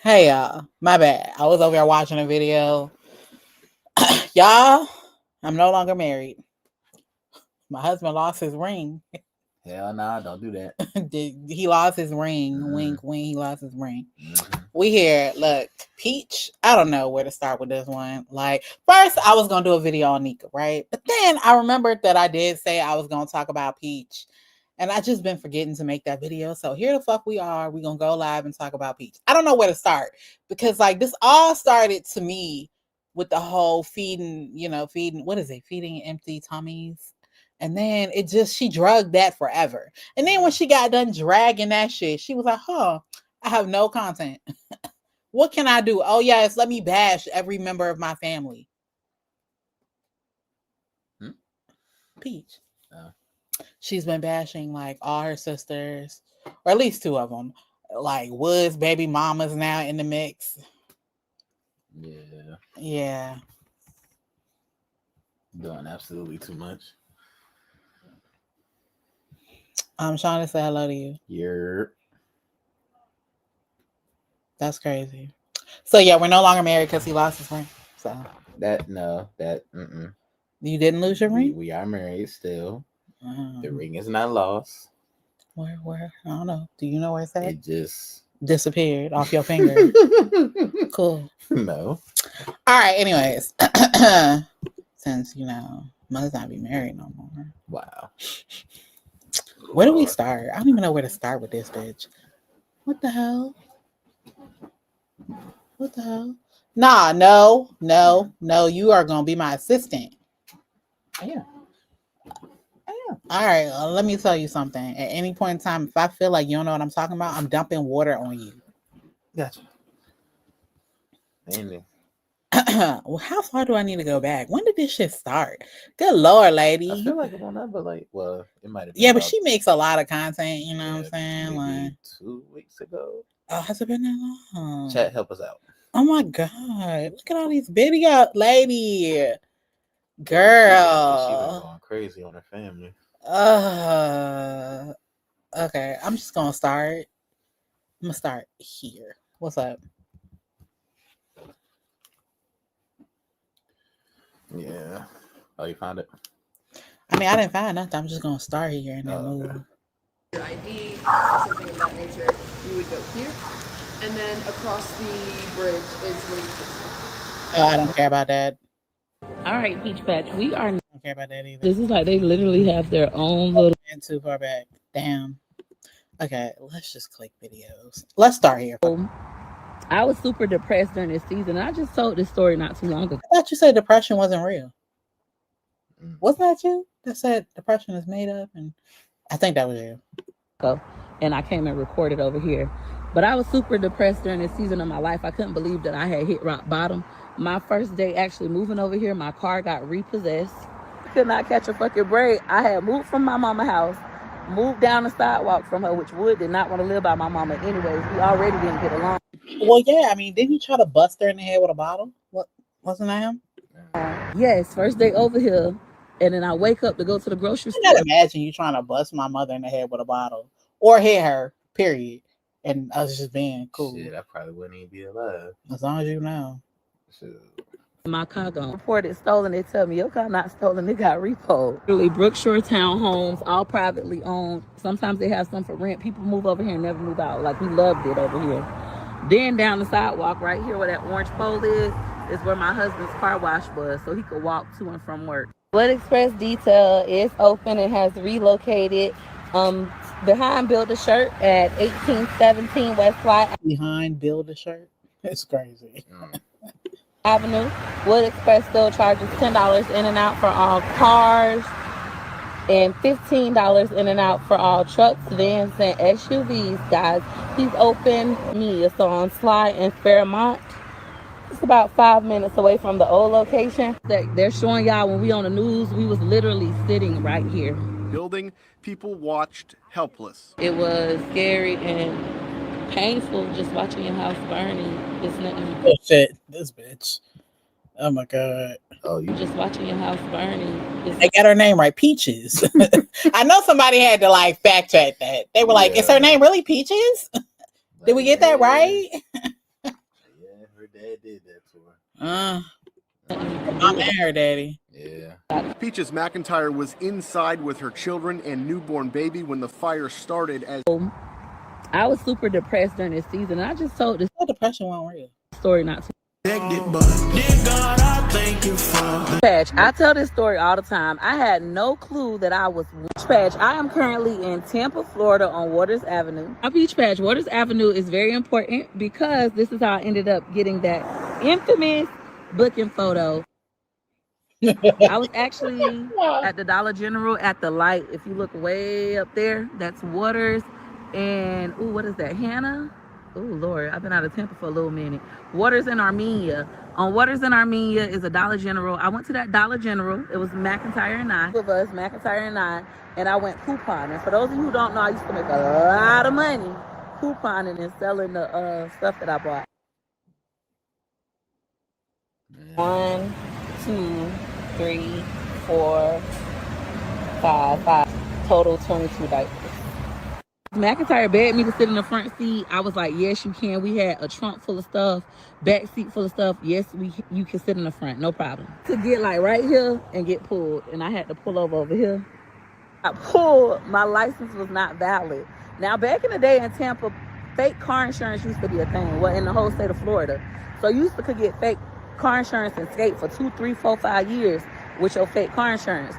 Hey y'all, my bad. I was over here watching a video. Y'all, I'm no longer married. My husband lost his ring. Hell nah, don't do that. He lost his ring. Wink, wink. He lost his ring. We here. Look, Peach. I don't know where to start with this one. Like, first, I was gonna do a video on Nika, right? But then I remembered that I did say I was gonna talk about Peach. And I just been forgetting to make that video. So here the fuck we are. We gonna go live and talk about Peach. I don't know where to start because like this all started to me with the whole feeding, what is it? Feeding empty tummies. And then she drugged that forever. And then when she got done dragging that shit, she was like, I have no content. What can I do? Oh yes, let me bash every member of my family. Peach. She's been bashing like all her sisters, or at least two of them. Like Wood's baby mama's now in the mix. Yeah. Doing absolutely too much. I'm trying to say hello to you. You're. That's crazy. So yeah, we're no longer married because he lost his ring. So You didn't lose your ring? We are married still. The ring is not lost. Where? I don't know. Do you know where it's at? It just disappeared off your finger. Cool. No. All right. Anyways, since must not be married no more. Wow. Where do we start? I don't even know where to start with this bitch. What the hell? Nah, no. You are gonna be my assistant. Yeah. All right, let me tell you something. At any point in time, if I feel like you don't know what I'm talking about, I'm dumping water on you. Gotcha. Amen. Well, how far do I need to go back? When did this shit start? Good Lord, lady. I feel like it went up, but it might have been. Yeah, but she makes a lot of content, you know what I'm saying? Like 2 weeks ago. Oh, has it been that long? Chat, help us out. Oh my God. Look at all these videos, lady. Girl. She was going crazy on her family. Okay, I'm just gonna start. I'm gonna start here. What's up? Yeah. Oh, you found it? I mean, I didn't find nothing. I'm just gonna start here and then move. Your ID, something of that nature, you would go here, and then across the bridge is where you can. Oh, I don't care about that. All right, Peach Patch, we are. I don't care about that either. This is like they literally have their own little. And too far back. Damn. Okay, let's just click videos. Let's start here. I was super depressed during this season. I just told this story not too long ago. I thought you said depression wasn't real. Wasn't that you that said depression is made up? And I think that was you. And I came and recorded over here. But I was super depressed during this season of my life. I couldn't believe that I had hit rock bottom. My first day actually moving over here, my car got repossessed. I could not catch a fucking break. I had moved from my mama's house, moved down the sidewalk from her, which Wood did not want to live by my mama anyways. We already didn't get along. Well, yeah, I mean, didn't he try to bust her in the head with a bottle? Wasn't that him? Yes, first day over here. And then I wake up to go to the grocery store. I can't imagine you trying to bust my mother in the head with a bottle. Or hit her, period. And us just being cool. Shit, I probably wouldn't even be alive. As long as you know. Shit. My car gone. Reported stolen. They tell me your car not stolen. It got repoed. Really, Brookshore townhomes, all privately owned. Sometimes they have some for rent. People move over here and never move out. Like we loved it over here. Then down the sidewalk right here where that orange pole is where my husband's car wash was, so he could walk to and from work. Blood Express Detail is open and has relocated behind Build-A-Shirt at 1817 West Fly. Behind Build-A-Shirt? It's crazy. Avenue. Wood Express still charges $10 in and out for all cars and $15 in and out for all trucks, vans, and SUVs, guys. He's open. It's on Sly and Fairmont. It's about 5 minutes away from the old location. They're showing y'all when we on the news, we was literally sitting right here. Building, people watched helpless. It was scary and painful just watching your house burning. It's nothing. Oh shit, this bitch. Oh my God. Oh, you just watching your house burning. They got her name right, Peaches. I know somebody had to like fact check that. They were like, "Is her name really Peaches?" Did we get that right? Yeah, her dad did that to her. Mom and her daddy. Yeah. Peaches McIntyre was inside with her children and newborn baby when the fire started. As I was super depressed during this season. I just told this depression wasn't real. Story not too. Patch, I tell this story all the time. I had no clue that I was Patch. I am currently in Tampa, Florida on Waters Avenue. Peach Patch, Waters Avenue is very important because this is how I ended up getting that infamous booking photo. I was actually at the Dollar General at the light. If you look way up there, that's Waters. And, ooh, what is that? Hannah? Oh, Lord, I've been out of Tampa for a little minute. Waters in Armenia. On Waters in Armenia is a Dollar General. I went to that Dollar General. It was McIntyre and I. Of us, McIntyre and I went couponing. For those of you who don't know, I used to make a lot of money couponing and selling the stuff that I bought. 1, 2, 3, 4, 5. Total 22 diapers. McIntyre begged me to sit in the front seat. I was like, yes, you can. We had a trunk full of stuff, back seat full of stuff. Yes, you can sit in the front, no problem. To get like right here and get pulled, and I had to pull over here. I pulled, my license was not valid. Now, back in the day in Tampa, fake car insurance used to be a thing. Well, in the whole state of Florida. So you used to could get fake car insurance and skate for 2, 3, 4, 5 years with your fake car insurance.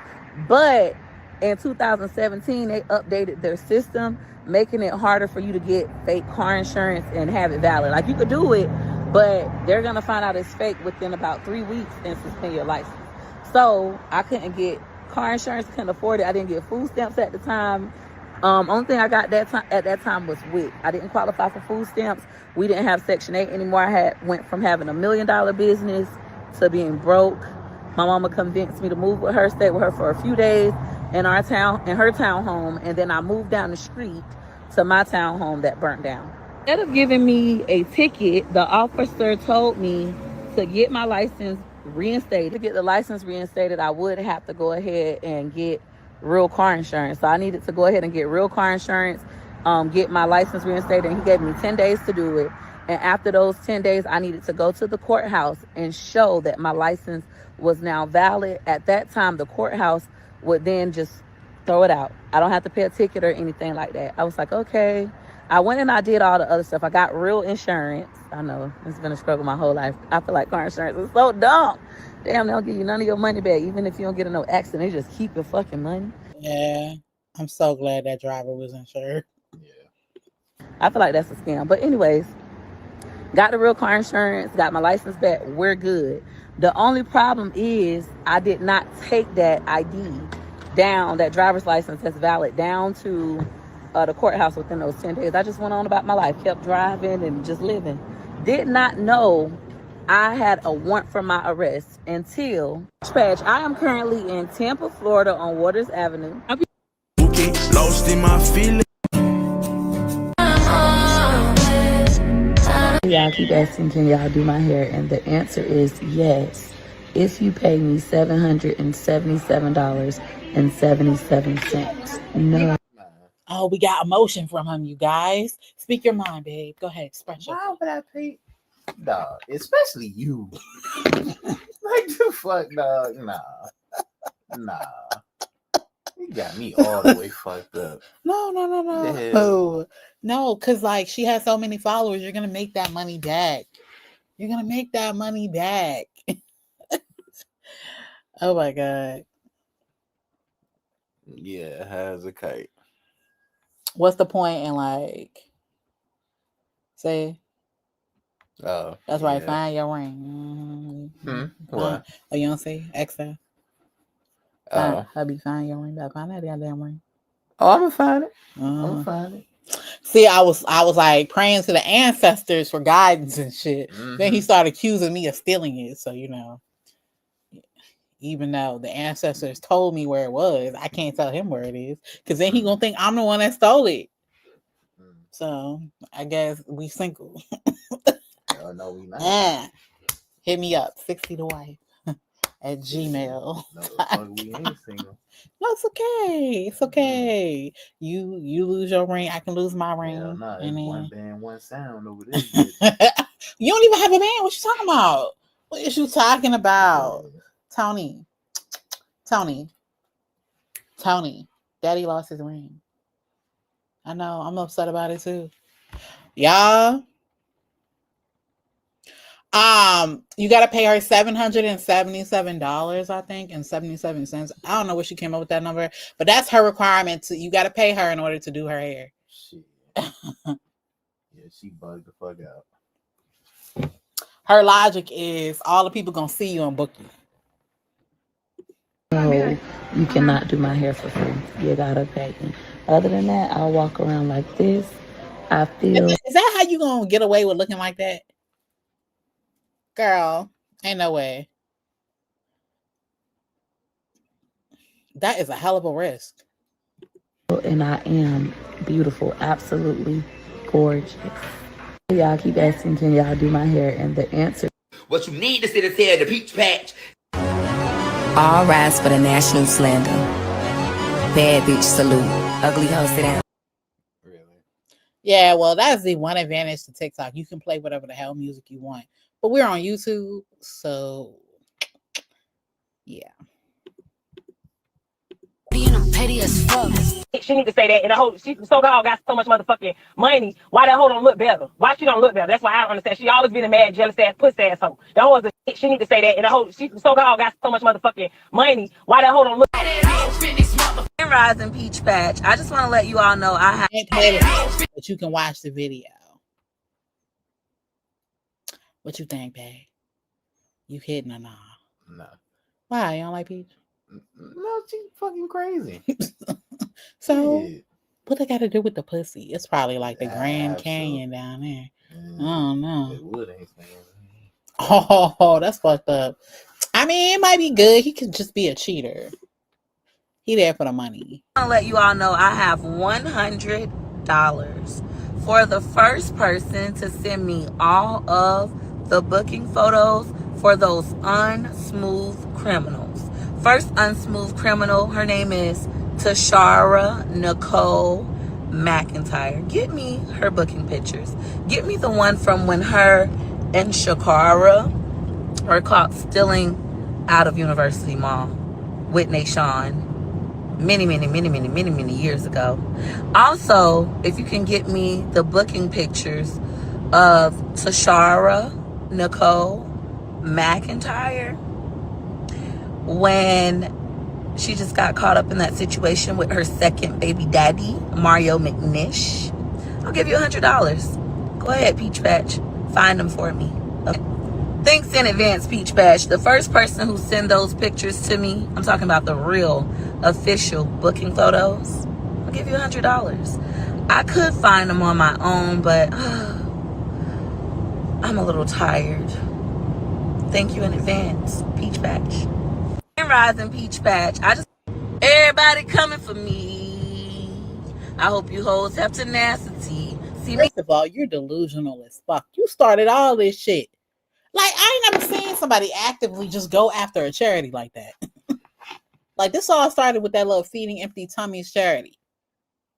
But in 2017, they updated their system, making it harder for you to get fake car insurance and have it valid. Like, you could do it, but they're gonna find out it's fake within about 3 weeks and suspend your license. So I couldn't get car insurance, couldn't afford it. I didn't get food stamps at the time. Only thing I got at that time was WIC. I didn't qualify for food stamps. We didn't have Section 8 anymore. I went from having $1 million business to being broke. My mama convinced me to move with her, stay with her for a few days in her townhome, and then I moved down the street to my townhome that burnt down. Instead of giving me a ticket, the officer told me to get my license reinstated. To get the license reinstated, I would have to go ahead and get real car insurance. So I needed to go ahead and get real car insurance, get my license reinstated, and he gave me 10 days to do it. And after those 10 days, I needed to go to the courthouse and show that my license was now valid. At that time, the courthouse would then just throw it out. I don't have to pay a ticket or anything like that. I was like, okay. I went and I did all the other stuff. I got real insurance. I know it's been a struggle my whole life. I feel like car insurance is so dumb. Damn, they don't give you none of your money back. Even if you don't get in no accident, they just keep your fucking money. Yeah, I'm so glad that driver was insured. Yeah. I feel like that's a scam. But anyways, got the real car insurance, got my license back. We're good. The only problem is I did not take that ID down, that driver's license that's valid, down to the courthouse within those 10 days. I just went on about my life, kept driving and just living. Did not know I had a warrant for my arrest until Patch. I am currently in Tampa, Florida on Waters Avenue. Lost in my feelings. Y'all keep asking, can y'all do my hair? And the answer is yes. If you pay me $777.77. No. Oh, we got emotion from him, you guys. Speak your mind, babe. Go ahead, express yourself. Why would I pay? Dog, especially you. Like, the fuck, dog? Nah. You got me all the way fucked up. No. Yeah. No, because like she has so many followers, you're gonna make that money back. Oh my god. Yeah, has a kite. What's the point in like say? Oh, That's right. yeah. Find your ring. What? Oh, you don't say extra. Hubby, find your ring. Better find that goddamn ring. Oh, I'm gonna find it. I'm gonna find it. See, I was like praying to the ancestors for guidance and shit. Then he started accusing me of stealing it. So even though the ancestors told me where it was, I can't tell him where it is because then he gonna think I'm the one that stole it. So I guess we single. No, we not. Hit me up, 60 to wife at Gmail. No, the fuck we ain't single. No, it's okay. It's okay. You lose your ring, I can lose my ring. Hell nah, and it's then... one band, one sound over this bitch. You don't even have a band. What you talking about? What is you talking about? Tony. Daddy lost his ring. I know. I'm upset about it too. Y'all. You gotta pay her $777, I think, and 77 cents. I don't know where she came up with that number, but that's her requirement. You gotta pay her in order to do her hair. Shit. Yeah, she bugged the fuck out. Her logic is all the people gonna see you and book you. No, you cannot do my hair for free. You gotta pay me. Other than that, I'll walk around like this. I feel. Is that how you gonna get away with looking like that? Girl, ain't no way. That is a hell of a risk. And I am beautiful, absolutely gorgeous. Y'all keep asking, can y'all do my hair? And the answer. What you need to sit and tell the peach patch. All rise for the national slander. Bad bitch salute. Ugly hoe sit down. Really? Yeah, well, that's the one advantage to TikTok. You can play whatever the hell music you want. But we're on YouTube, so yeah. Being petty as fuck. She need to say that. And the whole she so-called got so much motherfucking money. Why that hoe don't look better? Why she don't look better? That's why I don't understand. She always been a mad, jealous ass, pussy ass hoe. That hoe is a she need to say that. And the whole she so-called got so much motherfucking money. Why that hoe don't look Rising Peach Patch. I just want to let you all know I have. But you can watch the video. What you think, babe? You hitting or not? No. Why? You don't like Peach? No, she's fucking crazy. So, Yeah. what they got to do with the pussy? It's probably like the Grand Absolutely. Canyon down there. I don't know. It would ain't saying. Oh, that's fucked up. I mean, it might be good. He could just be a cheater. He there for the money. I want to let you all know I have $100 for the first person to send me all of the booking photos for those unsmooth criminals. First unsmooth criminal, her name is Tashara Nicole McIntyre. Get me her booking pictures. Get me the one from when her and Shakara were caught stealing out of University Mall with Nashawn many years ago. Also, if you can get me the booking pictures of Tashara Nicole McIntyre when she just got caught up in that situation with her second baby daddy, Mario McNish, I'll give you $100. Go ahead, Peach Patch. Find them for me. Okay. Thanks in advance, Peach Patch. The first person who send those pictures to me, I'm talking about the real official booking photos, I'll give you $100. I could find them on my own, but I'm a little tired. Thank you in advance, Peach Patch. Rising Peach Patch. Everybody coming for me. I hope you hoes have tenacity. See me. First of all, you're delusional as fuck. You started all this shit. Like, I ain't never seen somebody actively just go after a charity like that. Like, this all started with that little Feeding Empty Tummies charity.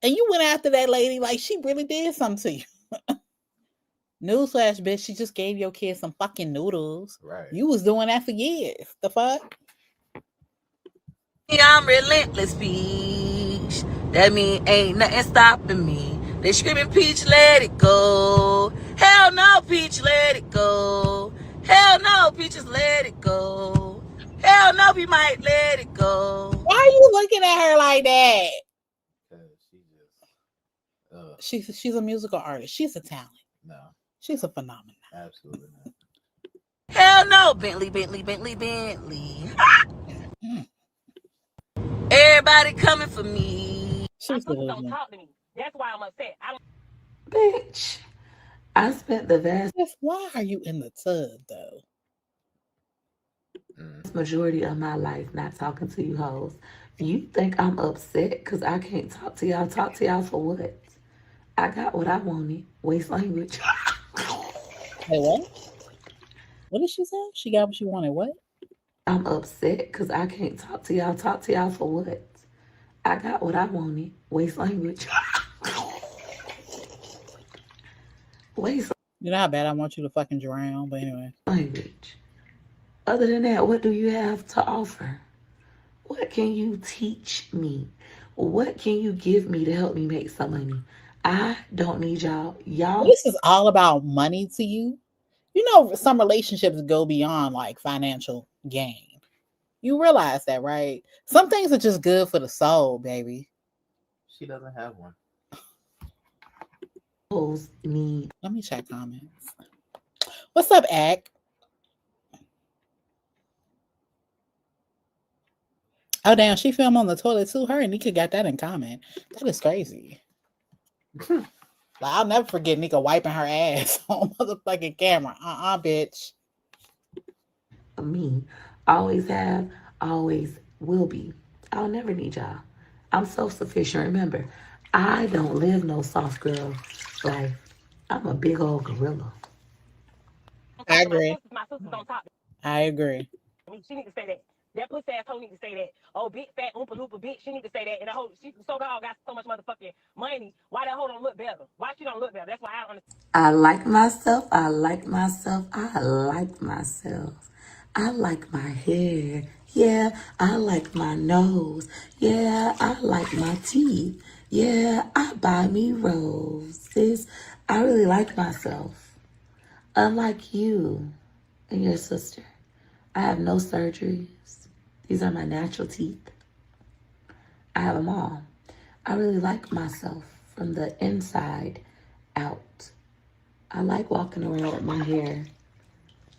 And you went after that lady like she really did something to you. Newsflash, bitch, she just gave your kid some fucking noodles. Right. You was doing that for years. The fuck? I'm relentless, Peach. That mean ain't nothing stopping me. They screaming, Peach, let it go. Hell no, Peach, let it go. Hell no, Peaches, let it go. Hell no, we might let it go. Why are you looking at her like that? She just, She's a musical artist. She's a talent. no, She's a phenomenon. absolutely not. Hell no, Bentley. Everybody coming for me. She's don't talk to me. That's why I'm upset. Bitch, I spent the vast Why are you in the tub, though? majority of my life not talking to you hoes. You think I'm upset because I can't talk to y'all? Talk to y'all for what? I got what I wanted. Waste language. Hey, what? What did she say? She got what she wanted. What? I'm upset because I can't talk to y'all. Talk to y'all for what? I got what I wanted. Waste language. Waste You know how bad I want you to fucking drown, but anyway. language. Other than that, what do you have to offer? What can you teach me? What can you give me to help me make some money? I don't need y'all. Y'all. This is all about money to you. You know, some relationships go beyond like financial gain. You realize that, right? Some things are just good for the soul, baby. She doesn't have one. Need. Let me check comments. What's up, Ack? Oh, damn, she filmed on the toilet too. Her and Nika got that in common. That is crazy. Like, I'll never forget Nika wiping her ass on motherfucking camera. Bitch. Me. Always have, always will be. I'll never need y'all. I'm self-sufficient. Remember, I don't live no soft girl life. I'm a big old gorilla. I agree. My sisters don't talk. I agree. She need to say that. That pussy ass hoe need to say that. Oh, big fat oompa loompa bitch. She need to say that. And the hoe, she so called got so much motherfucking money. Why that hoe don't look better? Why she don't look better? That's why I don't understand. I like myself. I like myself. I like myself. I like my hair. Yeah, I like my nose. Yeah, I like my teeth. Yeah, I buy me roses. I really like myself. Unlike you and your sister, I have no surgeries. These are my natural teeth. I have them all. I really like myself from the inside out. I like walking around with my hair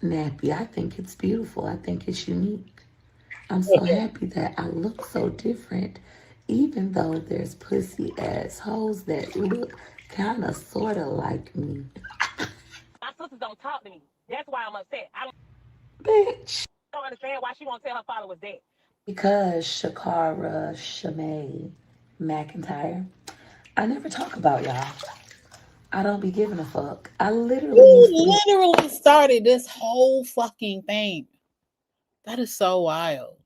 nappy. I think it's beautiful. I think it's unique. I'm so happy that I look so different, even though there's pussy ass hoes that look kind of sort of like me. My sisters don't talk to me. That's why I'm upset. I Bitch. don't understand why she won't tell her followers that. Because Shakara Shanae McIntyre, I never talk about y'all. I don't be giving a fuck. I literally started this whole fucking thing. That is so wild.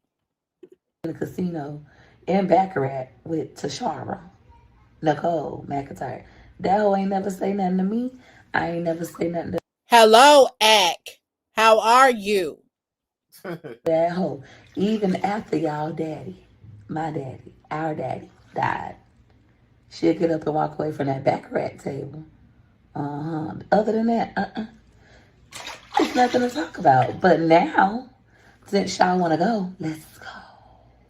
In a casino in Baccarat with Tashara Nicole McIntyre. That hoe ain't never say nothing to me. I ain't never say nothing to Hello, Ack. How are you? that hoe. Even after y'all daddy, my daddy, our daddy died, she'll get up and walk away from that Baccarat table. Other than that, it's nothing to talk about. But now, since y'all want to go, let's go.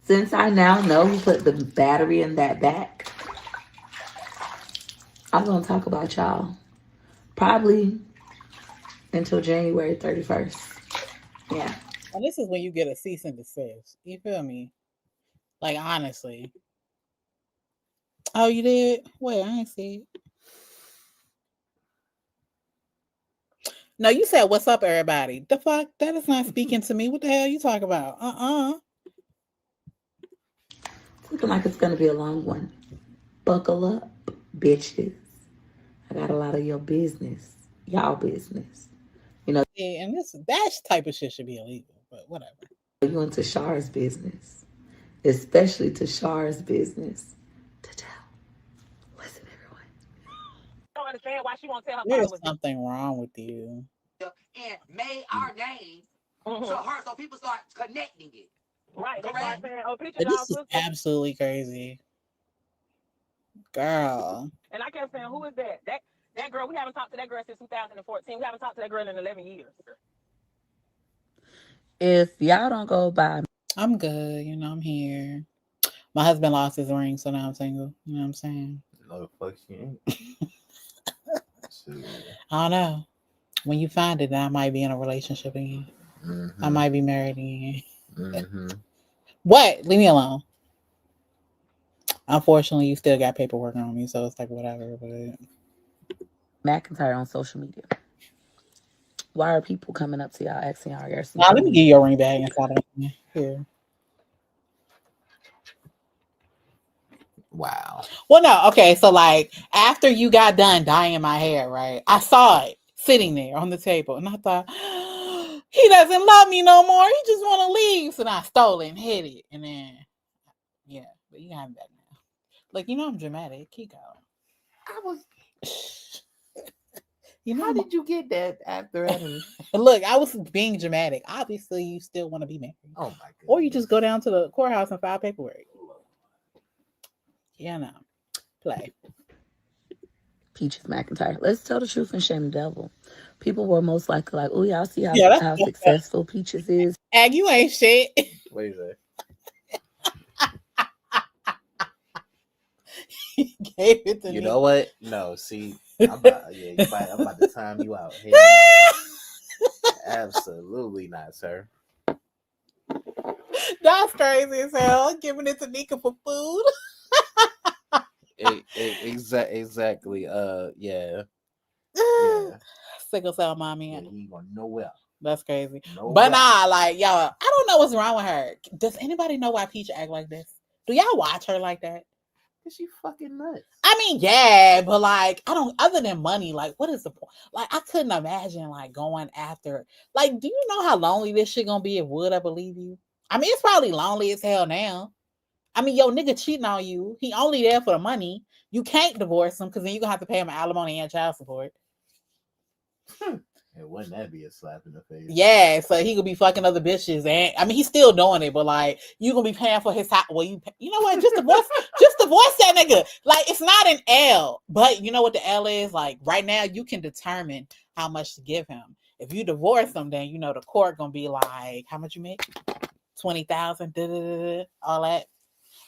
Since I now know who put the battery in that back, I'm going to talk about y'all. Probably until January 31st. Yeah. And this is when you get a cease and desist. You feel me? Like, honestly. Oh, you did? Wait, I ain't see it. No, you said, what's up, everybody? The fuck? That is not speaking to me. What the hell you talking about? It's looking like it's going to be a long one. Buckle up, bitches. I got a lot of your business. Y'all business. You know. Yeah, and that type of shit should be illegal, but whatever. You into Shar's business. Especially to Shar's business. To tell. Listen, everyone. I don't understand why she won't tell her There's followers something wrong with you. And made our name to her so people start connecting it. Right. That's Correct. what I'm saying. Oh, picture This y'all is sister. absolutely crazy. Girl. And I kept saying, who is that? That girl, we haven't talked to that girl since 2014. We haven't talked to that girl in 11 years. If y'all don't go by, I'm good. You know, I'm here. My husband lost his ring, so now I'm single. You know what I'm saying? No, the fuck she ain't. I don't know. When you find it, I might be in a relationship again. Mm-hmm. I might be married again. Mm-hmm. What? Leave me alone. Unfortunately, you still got paperwork on me, so it's like whatever. But McIntyre on social media. Why are people coming up to y'all asking y'all? now, let me give you your ring back inside of me. Here. Wow. Well, no, okay. So, like, after you got done dyeing my hair, right? I saw it sitting there on the table, and I thought, he doesn't love me no more. He just want to leave. So then I stole it and hid it. And then, yeah, but you got him back now. Like, you know I'm dramatic. Keep going. I was. You know, How did you get that after Adam? Look, I was being dramatic. Obviously, you still want to be married. Oh my god. Or you just go down to the courthouse and file paperwork. Yeah, no. Play. Peaches McIntyre. Let's tell the truth and shame the devil. People were most likely like, oh, y'all see how successful Peaches is. Ag, you ain't shit. What is that? He gave it to me. You know what? No, see, I'm about to time you out. Hell no. Absolutely not, sir. That's crazy as hell. Giving it to Nika for food. Exactly. Yeah. Sickle cell mommy. Yeah, he ain't going nowhere. That's crazy. Nowhere. But nah, like, y'all, I don't know what's wrong with her. Does anybody know why Peach act like this? Do y'all watch her like that? Is she fucking nuts? I mean, yeah, but like, I don't, other than money, like, what is the point? Like, I couldn't imagine like going after, like, do you know how lonely this shit gonna be if Wood ever leave you? I mean, it's probably lonely as hell now. I mean, yo, nigga cheating on you. He only there for the money. You can't divorce him because then you're gonna have to pay him alimony and child support. And wouldn't that be a slap in the face? Yeah, so he could be fucking other bitches, and I mean he's still doing it, but like you gonna be paying for his house. Well, you know what? Just divorce that nigga. Like it's not an L, but you know what the L is? Like right now, you can determine how much to give him. If you divorce him, then you know the court gonna be like, how much you make? 20,000, all that,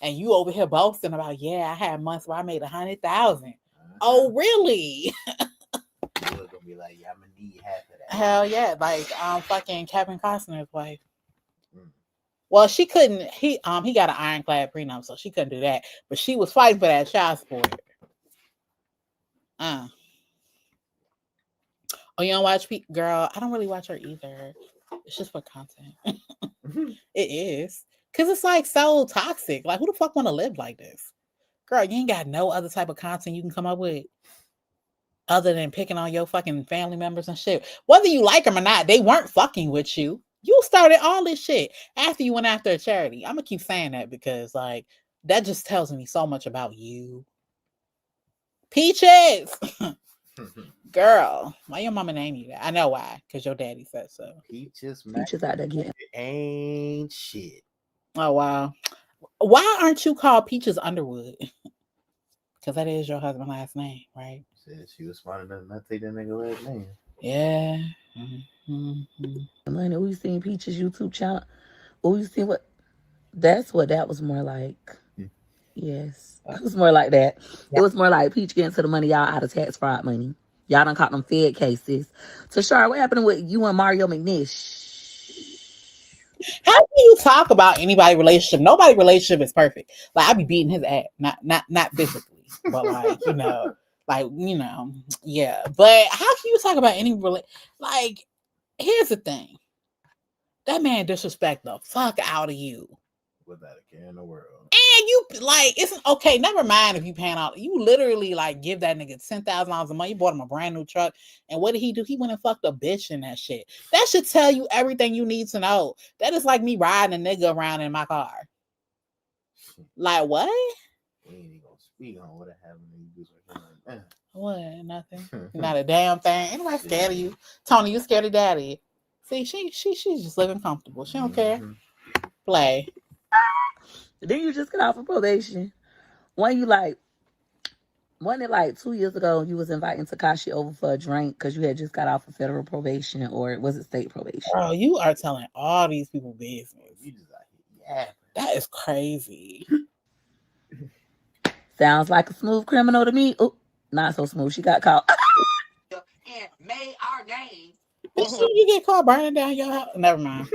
and you over here boasting about, yeah, I had months where I made 100,000. Oh, really? Gonna be like, yeah, I'm gonna need half of that. Hell yeah, like fucking Kevin Costner's wife. Well, she couldn't. He got an ironclad prenup, so she couldn't do that. But she was fighting for that child support. Oh, you don't watch girl? I don't really watch her either. It's just for content. It is because it's like so toxic. Like, who the fuck want to live like this, girl? You ain't got no other type of content you can come up with. Other than picking on your fucking family members and shit. Whether you like them or not, they weren't fucking with you. You started all this shit after you went after a charity. I'm going to keep saying that because, like, that just tells me so much about you. Peaches! Girl, why your mama name you that? I know why. Because your daddy said so. Peaches out there getting ain't shit. Oh, wow. Why aren't you called Peaches Underwood? Because that is your husband's last name, right? Said she was smart enough not to take that nigga last name. Yeah. Money, we seen Peaches YouTube channel. We seen what? That's what that was more like. Yes, it was more like that. It was more like Peach getting to the money, y'all out of tax fraud money. Y'all done caught them Fed cases. So, Shar, what happened with you and Mario McNish? How can you talk about anybody's relationship? Nobody's relationship is perfect. Like I be beating his ass, not physically, but like yeah. But how can you talk about any like? Here's the thing. That man disrespect the fuck out of you. Without a care in the world. And you like it's okay. Never mind if you pan out. You literally like give that nigga $10,000 a month. You bought him a brand new truck, and what did he do? He went and fucked a bitch in that shit. That should tell you everything you need to know. That is like me riding a nigga around in my car. Like what? We ain't even gonna speak on what happened when you do something like that. What? Nothing. Not a damn thing. Ain't nobody scared of you. Tony, you scared of daddy. See, she's just living comfortable. She don't care. Play. Then you just got off of probation. Wasn't it like 2 years ago you was inviting Tekashi over for a drink because you had just got off of federal probation, or was it state probation? Oh, you are telling all these people business. You just like, yeah. That is crazy. Sounds like a smooth criminal to me. Oh, not so smooth. She got caught. And made our name. As soon as you get caught burning down your house, never mind.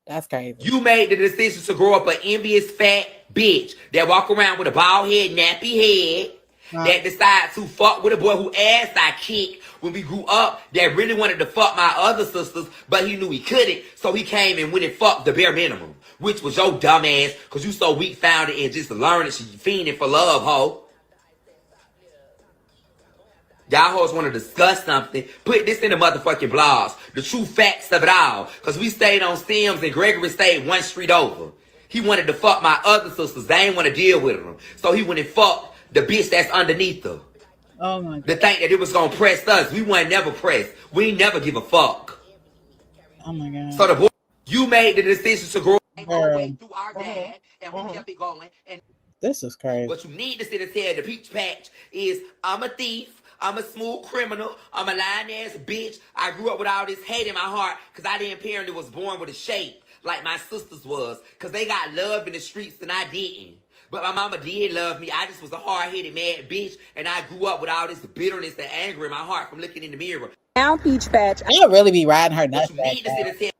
That's crazy. You made the decision to grow up an envious fat bitch that walk around with a bald head, nappy head, that decides to fuck with a boy who ass I kicked when we grew up, that really wanted to fuck my other sisters, but he knew he couldn't, so he came and went and fucked the bare minimum, which was your dumb ass, because you so weak-founded and just learning, she fiending for love, hoe. Y'all hoes want to discuss something, put this in the motherfucking blogs. The true facts of it all. Because we stayed on Sims and Gregory stayed one street over. He wanted to fuck my other sisters. They ain't want to deal with them. So he went and fucked the bitch that's underneath her. Oh my God. To think that it was going to press us. We weren't never pressed. We never give a fuck. Oh my God. So the boy, you made the decision to grow all the way Girl. through our dad. And we kept it going. And This is crazy. what you need to sit and tell the peach patch is, I'm a thief. I'm a smooth criminal. I'm a lying ass bitch. I grew up with all this hate in my heart because I didn't apparently was born with a shape like my sisters was. Because they got love in the streets and I didn't. But my mama did love me. I just was a hard-headed mad bitch. And I grew up with all this bitterness and anger in my heart from looking in the mirror. Now, Peach Patch. They'll really be riding her What nuts. you need to sit and tell.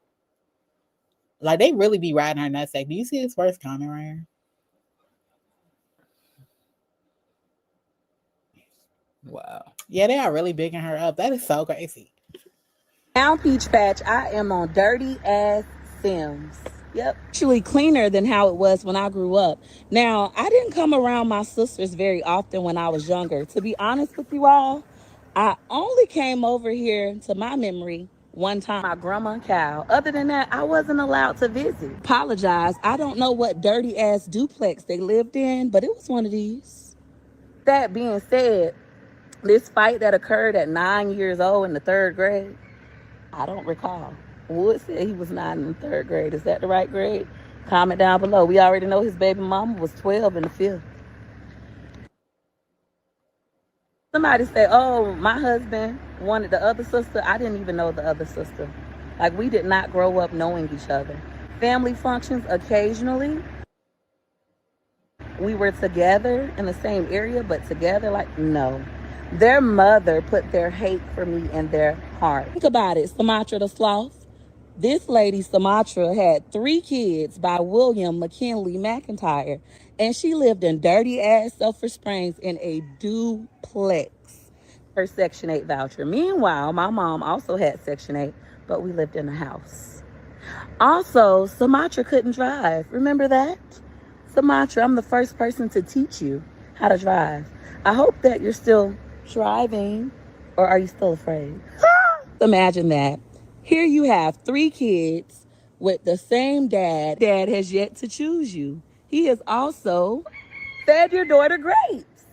Like, they really be riding her nuts. Do you see his first comment right here? Wow. Yeah, they are really bigging her up. That is so crazy. Now, Peach Patch, I am on dirty ass Sims. Yep. Actually cleaner than how it was when I grew up. Now, I didn't come around my sisters very often when I was younger. To be honest with you all, I only came over here, to my memory, one time, my grandma and Cal. Other than that, I wasn't allowed to visit. Apologize. I don't know what dirty ass duplex they lived in, but it was one of these. That being said, this fight that occurred at 9 years old in the 3rd grade, I don't recall. Wood said he was 9 in the 3rd grade. Is that the right grade? Comment down below. We already know his baby mama was 12 in the 5th. Somebody said, oh, my husband wanted the other sister. I didn't even know the other sister. Like, we did not grow up knowing each other. Family functions occasionally. We were together in the same area, but together, like, no. Their mother put their hate for me in their heart. Think about it, Sumatra the Sloth. This lady, Sumatra, had 3 kids by William McKinley McIntyre, and she lived in dirty-ass Sulphur Springs in a duplex. Her Section 8 voucher. Meanwhile, my mom also had Section 8, but we lived in a house. Also, Sumatra couldn't drive. Remember that? Sumatra, I'm the first person to teach you how to drive. I hope that you're still driving, or are you still afraid? Imagine that. Here you have 3 kids with the same dad. Dad has yet to choose you. He has also fed your daughter grapes.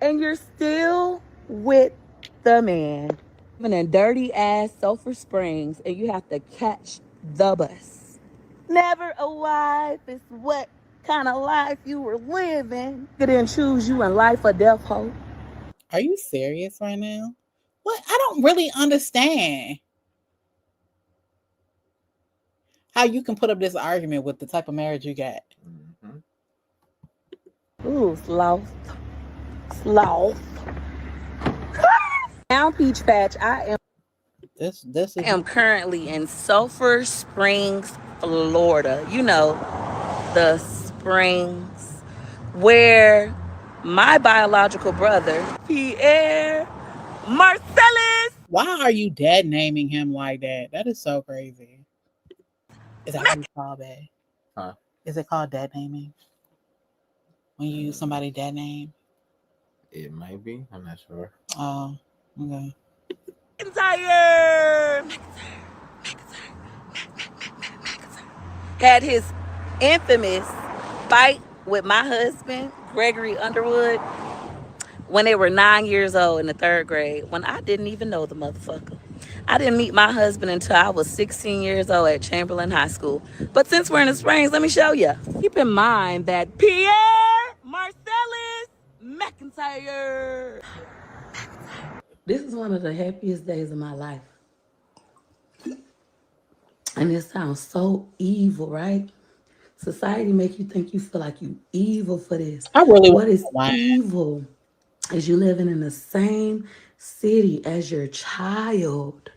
And you're still with the man. Living in dirty ass Sulphur Springs, and you have to catch the bus. Never a wife is what kind of life you were living. They didn't choose you in life or death, ho. Are you serious right now? What? I don't really understand how you can put up this argument with the type of marriage you got. Ooh, sloth. Sloth. Now, Peach Patch, I am currently in Sulphur Springs, Florida. You know, the Springs, where my biological brother, Pierre Marcellus. Why are you dad naming him like that? That is so crazy. Is that what you call that? Huh? Is it called dad naming? When you use somebody's dad name? It might be. I'm not sure. Oh, okay. McIntyre had his infamous fight with my husband, Gregory Underwood, when they were 9 years old in the 3rd grade, when I didn't even know the motherfucker. I didn't meet my husband until I was 16 years old at Chamberlain High School. But since we're in the Springs, let me show you. Keep in mind that Pierre Marcellus McIntyre. This is one of the happiest days of my life. And it sounds so evil, right? Society make you think you feel like you evil for this. I really What is why? evil is you living in the same city as your child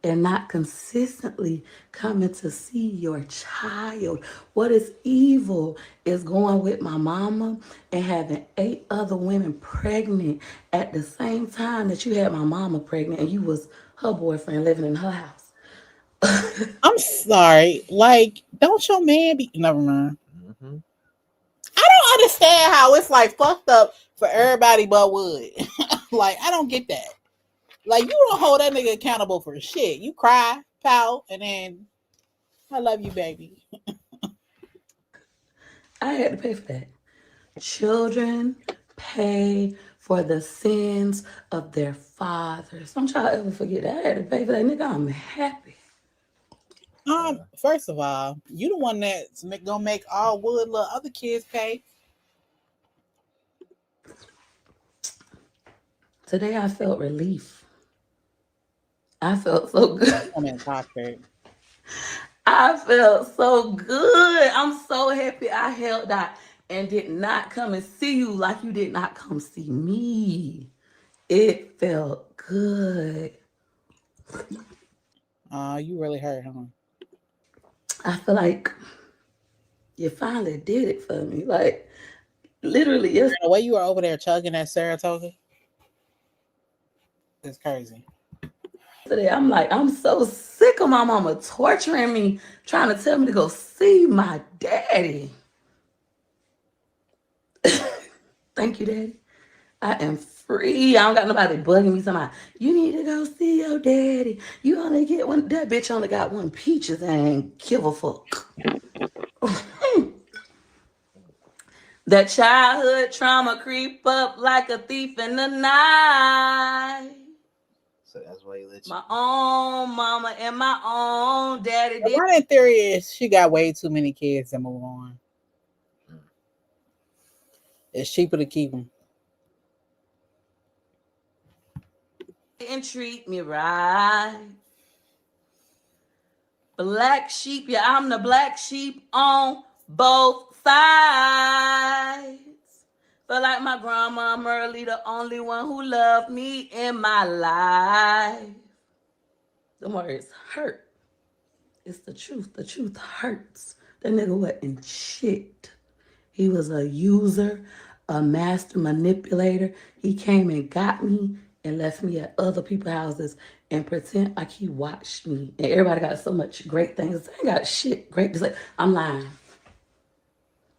and not consistently coming to see your child. What is evil is going with my mama and having 8 other women pregnant at the same time that you had my mama pregnant and you was her boyfriend living in her house. I'm sorry. Like, don't your man be... Never mind. Mm-hmm. I don't understand how it's like fucked up for everybody but Wood. Like, I don't get that. Like, you don't hold that nigga accountable for shit. You cry, pout, and then I love you, baby. I had to pay for that. Children pay for the sins of their fathers. Don't y'all ever forget that. I had to pay for that. Nigga, I'm happy. First of all, you the one that's gonna make all Wood little other kids pay. Today I felt relief. I felt so good. I'm in Toxic. I felt so good. I'm so happy I held out and did not come and see you like you did not come see me. It felt good. You really hurt, huh? I feel like you finally did it for me. Like, literally, yes. The way you were over there chugging that Saratoga, it's crazy. Today, I'm like, I'm so sick of my mama torturing me, trying to tell me to go see my daddy. Thank you, Daddy. I am free. I don't got nobody bugging me. Somebody, you need to go see your daddy. You only get one. That bitch only got one peaches and ain't give a fuck. That childhood trauma creep up like a thief in the night. So that's why you let you. My own mama and my own daddy. The running theory is she got way too many kids to move on. It's cheaper to keep them. And treat me right. Black sheep, yeah, I'm the black sheep on both sides. Feel like my grandma Merle, the only one who loved me in my life. The words hurt. It's the truth. The truth hurts. That nigga wasn't shit. He was a user, a master manipulator. He came and got me and left me at other people's houses and pretend like he watched me. And everybody got so much great things. I ain't got shit great to say. I'm lying.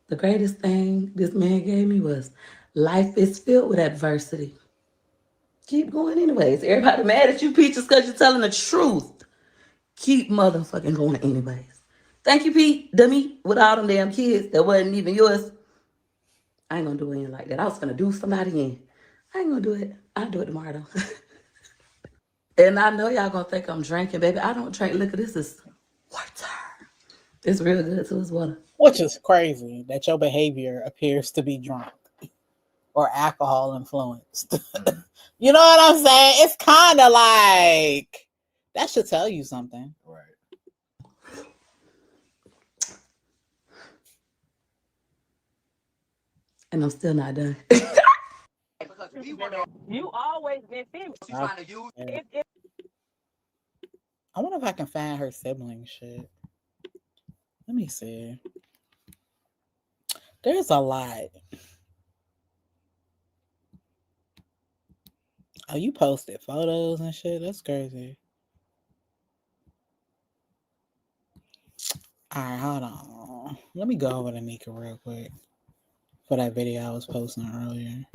The greatest thing this man gave me was life is filled with adversity. Keep going anyways. Everybody mad at you, Peaches, because you're telling the truth. Keep motherfucking going anyways. Thank you, Pete, dummy, with all them damn kids that wasn't even yours. I ain't gonna do anything like that. I was gonna do somebody in. I ain't gonna do it. I'll do it tomorrow, though. And I know y'all gonna think I'm drinking, baby. I don't drink liquor. This is water. It's real good, so it's water. Which is crazy that your behavior appears to be drunk or alcohol influenced. You know what I'm saying? It's kind of like that should tell you something. Right. And I'm still not done. You always been female. I wonder if I can find her sibling shit. Let me see. There's a lot. Oh, you posted photos and shit? That's crazy. All right, hold on. Let me go over to Nika real quick for that video I was posting earlier.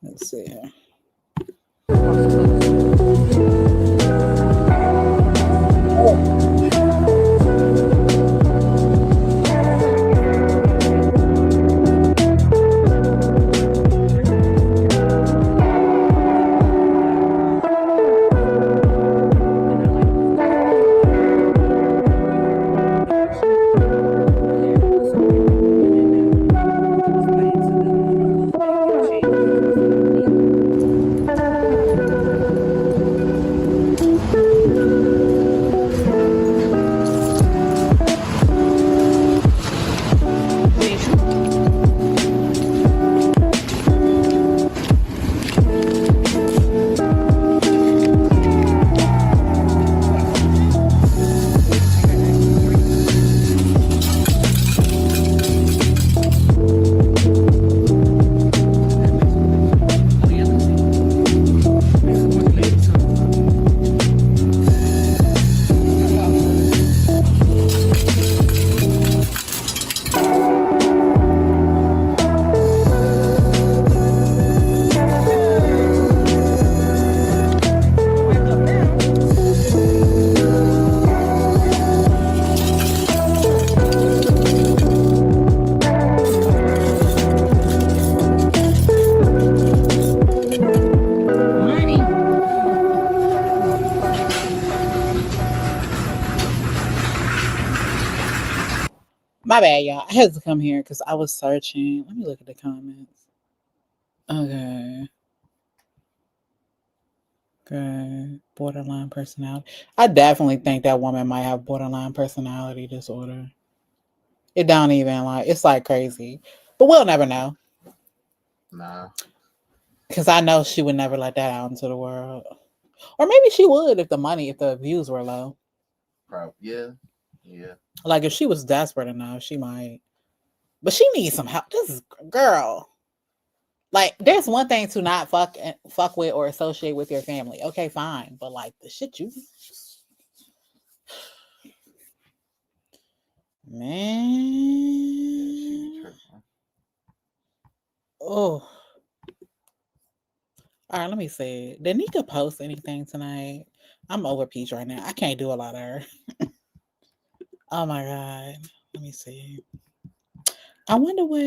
Let's see here. My bad, y'all. I had to come here because I was searching. Let me look at the comments. Okay. Good. Borderline personality. I definitely think that woman might have borderline personality disorder. It don't even like, it's like crazy. But we'll never know. Nah. Because I know she would never let that out into the world. Or maybe she would if the views were low. Probably. Yeah. Yeah. Like if she was desperate enough, she might. But she needs some help. This is girl. Like there's one thing to not fuck with or associate with your family. Okay, fine. But like the shit you man. Oh. All right, let me see. Did Nika post anything tonight? I'm over Peach right now. I can't do a lot of her. Oh my god. Let me see. I wonder what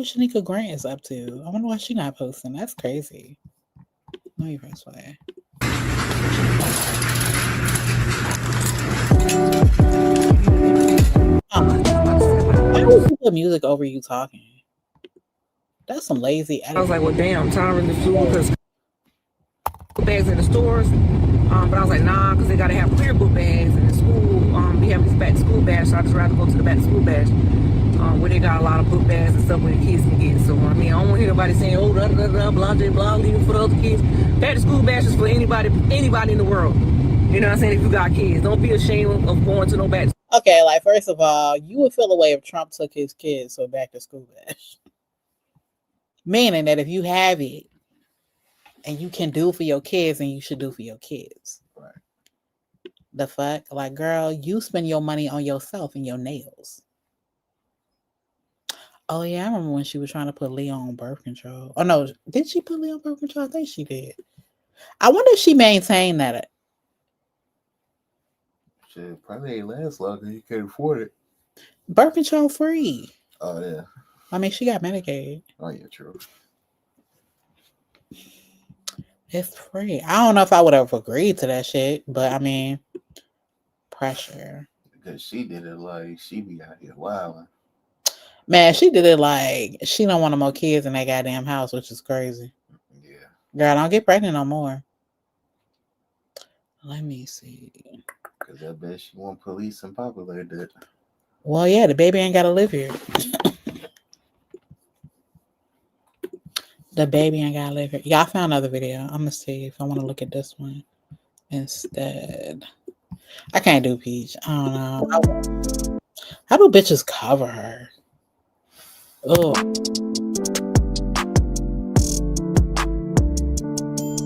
Shanika Grant is up to. I wonder why she's not posting. That's crazy. Let me press play. Why would you put music over you talking? That's some lazy I was like, well, damn, Tyron the flu because bags in the stores. But I was like, nah, because they got to have clear book bags in the school. We have this back to school bash, so I just rather go to the back to school bash where they got a lot of book bags and stuff where the kids can get. So, I mean, I don't want to hear nobody saying, oh, blah, blah, blah, blah, blah, blah, leaving for the other kids. Back to school bash is for anybody in the world. You know what I'm saying? If you got kids, don't be ashamed of going to no back. Okay, like, first of all, you would feel a way if Trump took his kids to a back to school bash. Meaning that if you have it and you can do for your kids, and you should do for your kids. Right. The fuck? Like, girl, you spend your money on yourself and your nails. Oh, yeah, I remember when she was trying to put Leo on birth control. Oh, no, did she put Leo on birth control? I think she did. I wonder if she maintained that. Shit, probably ain't last long because you can't afford it. Birth control free. Oh, yeah. I mean, she got Medicaid. Oh, yeah, true. It's free. I don't know if I would have agreed to that shit, but I mean, pressure. Because she did it like she be out here wilding. Man, she did it like she don't want no more kids in that goddamn house, which is crazy. Yeah. Girl, don't get pregnant no more. Let me see. Because I bet she want police and populate that. Well, yeah, the baby ain't got to live here. The baby ain't got to live here. Yeah, I found another video. I'm going to see if I want to look at this one instead. I can't do Peach. I don't know. How do bitches cover her? Oh.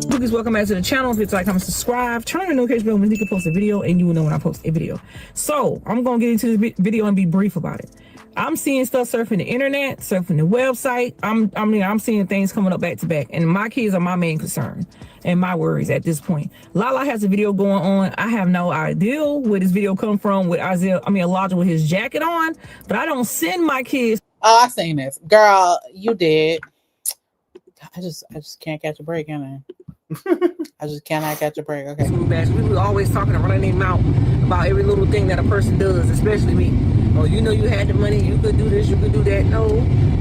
Lucas, welcome back to the channel. If it's like, comment, subscribe, turn on the notification bell when you can post a video, and you will know when I post a video. So I'm gonna get into this video and be brief about it. I'm seeing stuff surfing the internet, surfing the website. I'm seeing things coming up back to back, and my kids are my main concern and my worries at this point. Lala has a video going on. I have no idea where this video come from with Elijah with his jacket on, but I don't send my kids. Oh, I seen this. Girl, you did. I just can't catch a break, can I? I just cannot catch a break. Okay. We were always talking and running their mouth about every little thing that a person does, especially me. Oh, you know, you had the money, you could do this, you could do that. No,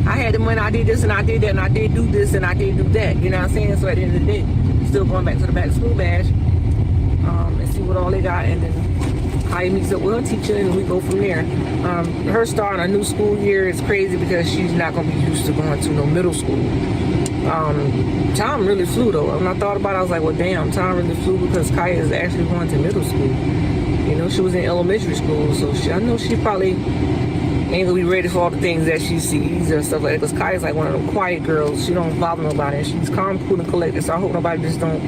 I had the money, I did this and I did that, and I did do this and I did do that. You know what I'm saying? So at the end of the day, still going back to the back to school bash and see what all they got, and then Kaya meets up with her teacher and we go from there. Her starting a new school year is crazy because she's not going to be used to going to no middle school. Time really flew though. When I thought about it, I was like, well, damn, time really flew because Kaya is actually going to middle school. You know, she was in elementary school, so I know she probably ain't gonna be ready for all the things that she sees and stuff like that. Because Kaya's like one of them quiet girls. She don't bother nobody. And she's calm, cool, and collected. So I hope nobody just don't,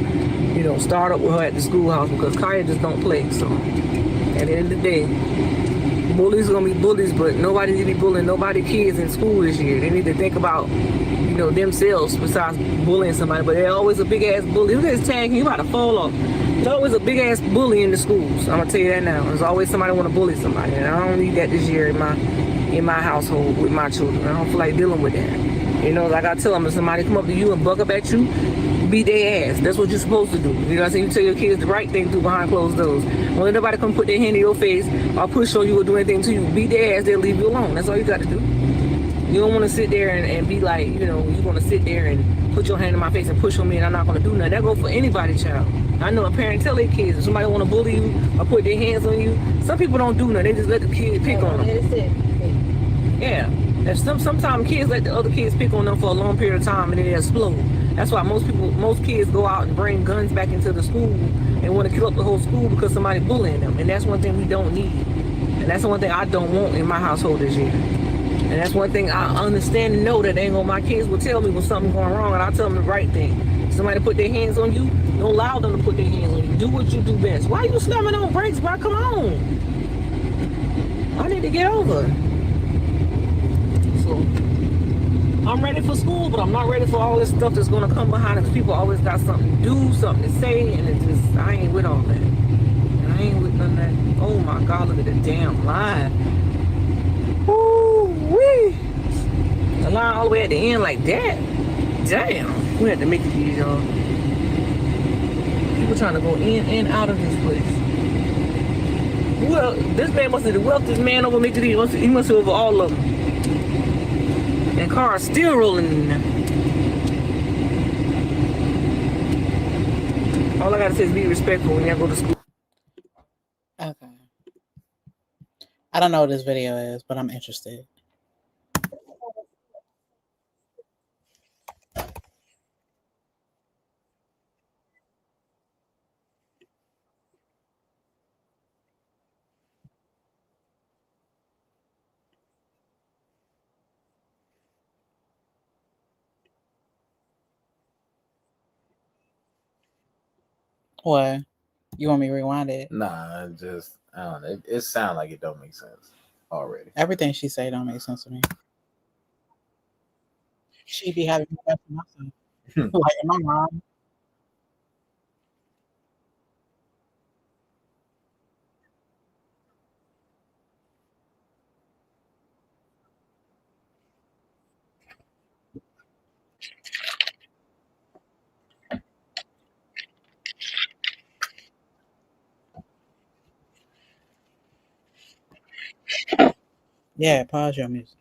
you know, start up with her at the schoolhouse because Kaya just don't play. So at the end of the day, bullies are gonna be bullies, but nobody need to be bullying nobody kids in school this year. They need to think about, you know, themselves besides bullying somebody. But there's always a big ass bully. Look at this tag, you about to fall off. There's always a big ass bully in the schools. I'm gonna tell you that now. There's always somebody want to bully somebody, and I don't need that this year in my household with my children. I don't feel like dealing with that. You know, like I tell them, if somebody come up to you and buck up at you, beat their ass. That's what you're supposed to do. You know what I'm saying? You tell your kids the right thing to do behind closed doors. Don't let nobody come put their hand in your face or push on you or do anything to you. Beat their ass, they'll leave you alone. That's all you got to do. You don't want to sit there and be like, you know, you want to sit there and put your hand in my face and push on me and I'm not going to do nothing. That go for anybody, child. I know a parent tell their kids, if somebody want to bully you or put their hands on you, some people don't do nothing. They just let the kid pick on them. Yeah. If sometimes kids let the other kids pick on them for a long period of time and then they explode. That's why most kids go out and bring guns back into the school and want to kill up the whole school because somebody bullying them. And that's one thing we don't need. And that's the one thing I don't want in my household this year. And that's one thing I understand and know that ain't gonna, my kids will tell me when something's going wrong and I'll tell them the right thing. If somebody put their hands on you, don't allow them to put their hands on you. Do what you do best. Why are you slamming on brakes, bro? Come on. I need to get over. So I'm ready for school, but I'm not ready for all this stuff that's gonna come behind it because people always got something to do, something to say, and it just, I ain't with all that. And I ain't with none of that. Oh my God, look at the damn line. Woo-wee. The line all the way at the end like that. Damn. We had to make it these, y'all. People trying to go in and out of this place. Well, this man must be the wealthiest man over Mickey D. He must have over all of them. And cars still rolling in there. All I gotta say is be respectful when y'all go to school. Okay. I don't know what this video is, but I'm interested. What? You want me to rewind it? Nah, just I don't know. It sounds like it don't make sense already. Everything she say don't make sense to me. She be having me question myself. Like, am I wrong? Yeah, pause your music.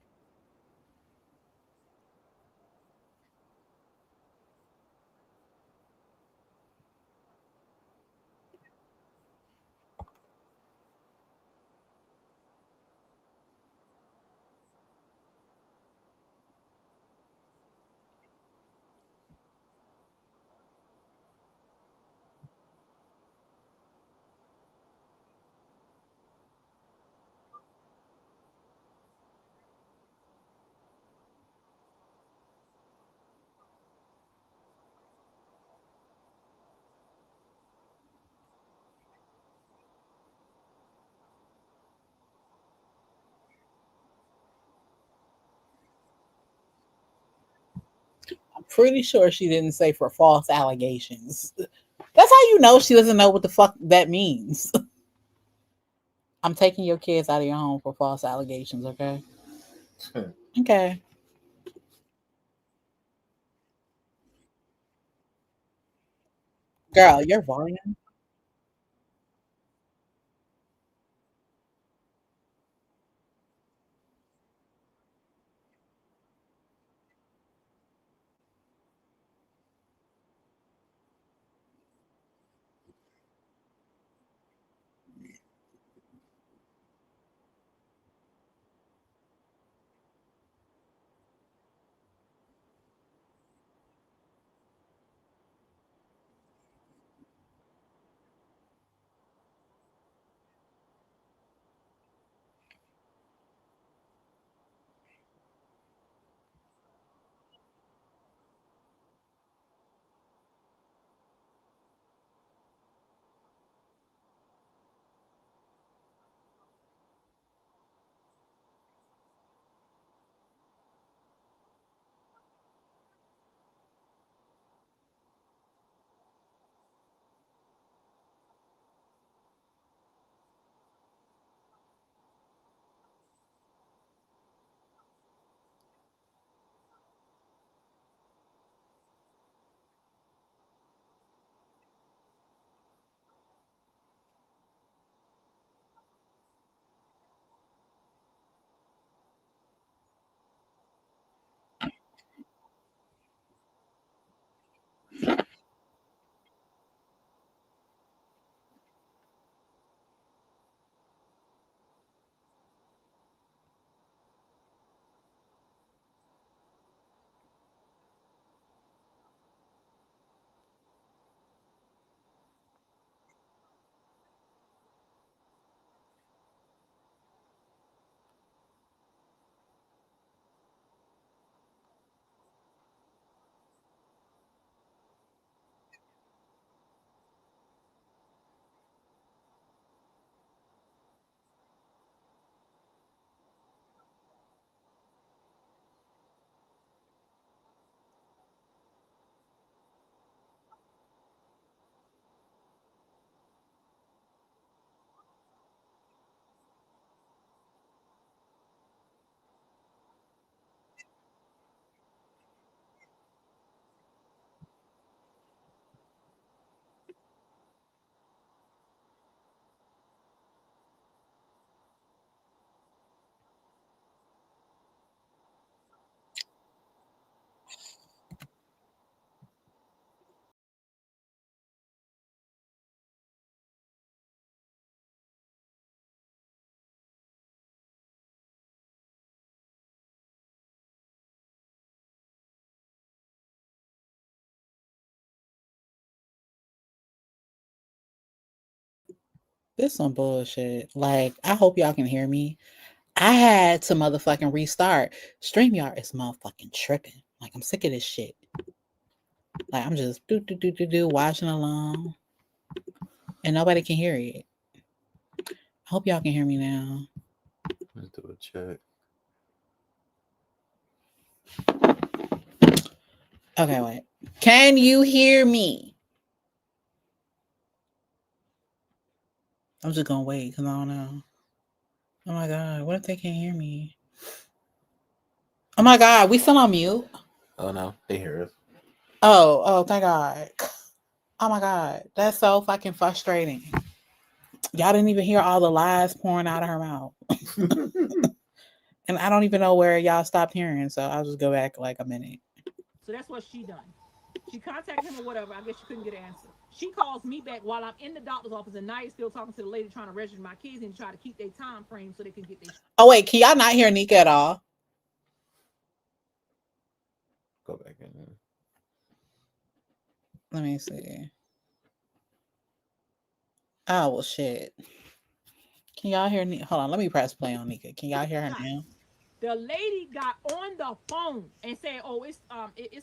I'm pretty sure she didn't say for false allegations. That's how you know she doesn't know what the fuck that means. I'm taking your kids out of your home for false allegations, okay? Okay. Girl, your volume. This some bullshit. Like, I hope y'all can hear me. I had to motherfucking restart. StreamYard is motherfucking tripping. Like, I'm sick of this shit. Like, I'm just watching along. And nobody can hear it. I hope y'all can hear me now. Let's do a check. Okay, wait. Can you hear me? I'm just gonna wait because I don't know. Oh my God, what if they can't hear me? Oh my God, we still on mute? Oh no, they hear us. Oh, thank God. Oh my God, that's so fucking frustrating. Y'all didn't even hear all the lies pouring out of her mouth. And I don't even know where y'all stopped hearing, so I'll just go back like a minute. So that's what she done. She contacted him or whatever. I guess she couldn't get an answer. She calls me back while I'm in the doctor's office, and Nia's still talking to the lady trying to register my kids and try to keep their time frame so they can get their. Oh wait, can y'all not hear Nika at all? Go back in there. Let me see. Oh well, shit. Can y'all hear Nika? Hold on, let me press play on Nika. Can y'all hear her now? The lady got on the phone and said, "Oh, it's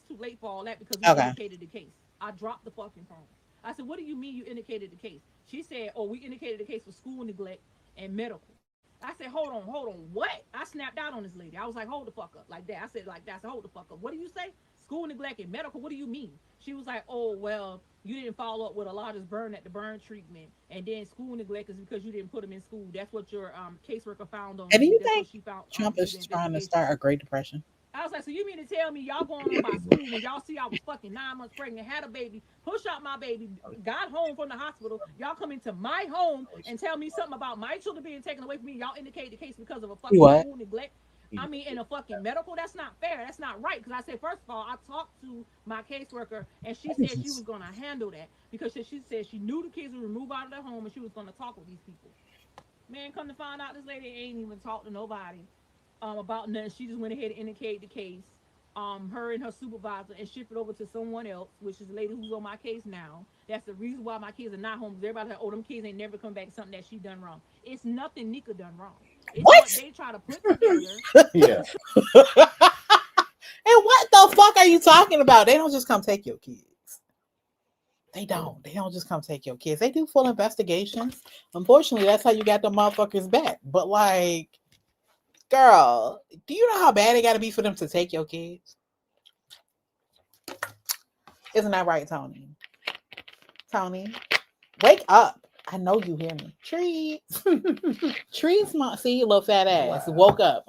too late for all that because we indicated the case." I dropped the fucking phone. I said, "What do you mean you indicated the case?" She said, "Oh, we indicated the case for school neglect and medical." I said, hold on, what? I snapped out on this lady. I was like, hold the fuck up, like that. I said, like that. I said, hold the fuck up. What do you say? School neglect and medical? What do you mean? She was like, oh, well, you didn't follow up with Elijah's burn at the burn treatment, and then school neglect is because you didn't put him in school. That's what your caseworker found on. And do you That's think what she found, Trump is trying to start a Great Depression? I was like, so you mean to tell me y'all going on my school when y'all see I was fucking 9 months pregnant, had a baby, push out my baby, got home from the hospital, y'all come into my home and tell me something about my children being taken away from me, y'all indicate the case because of a fucking school neglect? I mean, in a fucking medical, that's not fair. That's not right. Because I said, first of all, I talked to my caseworker and she said she was going to handle that because she said she knew the kids would move out of their home and she was going to talk with these people. Man, come to find out, this lady ain't even talked to nobody about nothing. She just went ahead and indicated the case. Her and her supervisor and shipped it over to someone else, which is the lady who's on my case now. That's the reason why my kids are not home. Everybody like, oh, them kids ain't never come back. Something that she done wrong. It's nothing Nika done wrong. It's what they try to put together. Yeah. And what the fuck are you talking about? They don't just come take your kids. They don't. They don't just come take your kids. They do full investigations. Unfortunately, that's how you got the motherfuckers back. But like, girl, do you know how bad it got to be for them to take your kids? Isn't that right, Tony? Tony, wake up. I know you hear me. Trees. Trees, see you little fat ass. Wow. Woke up.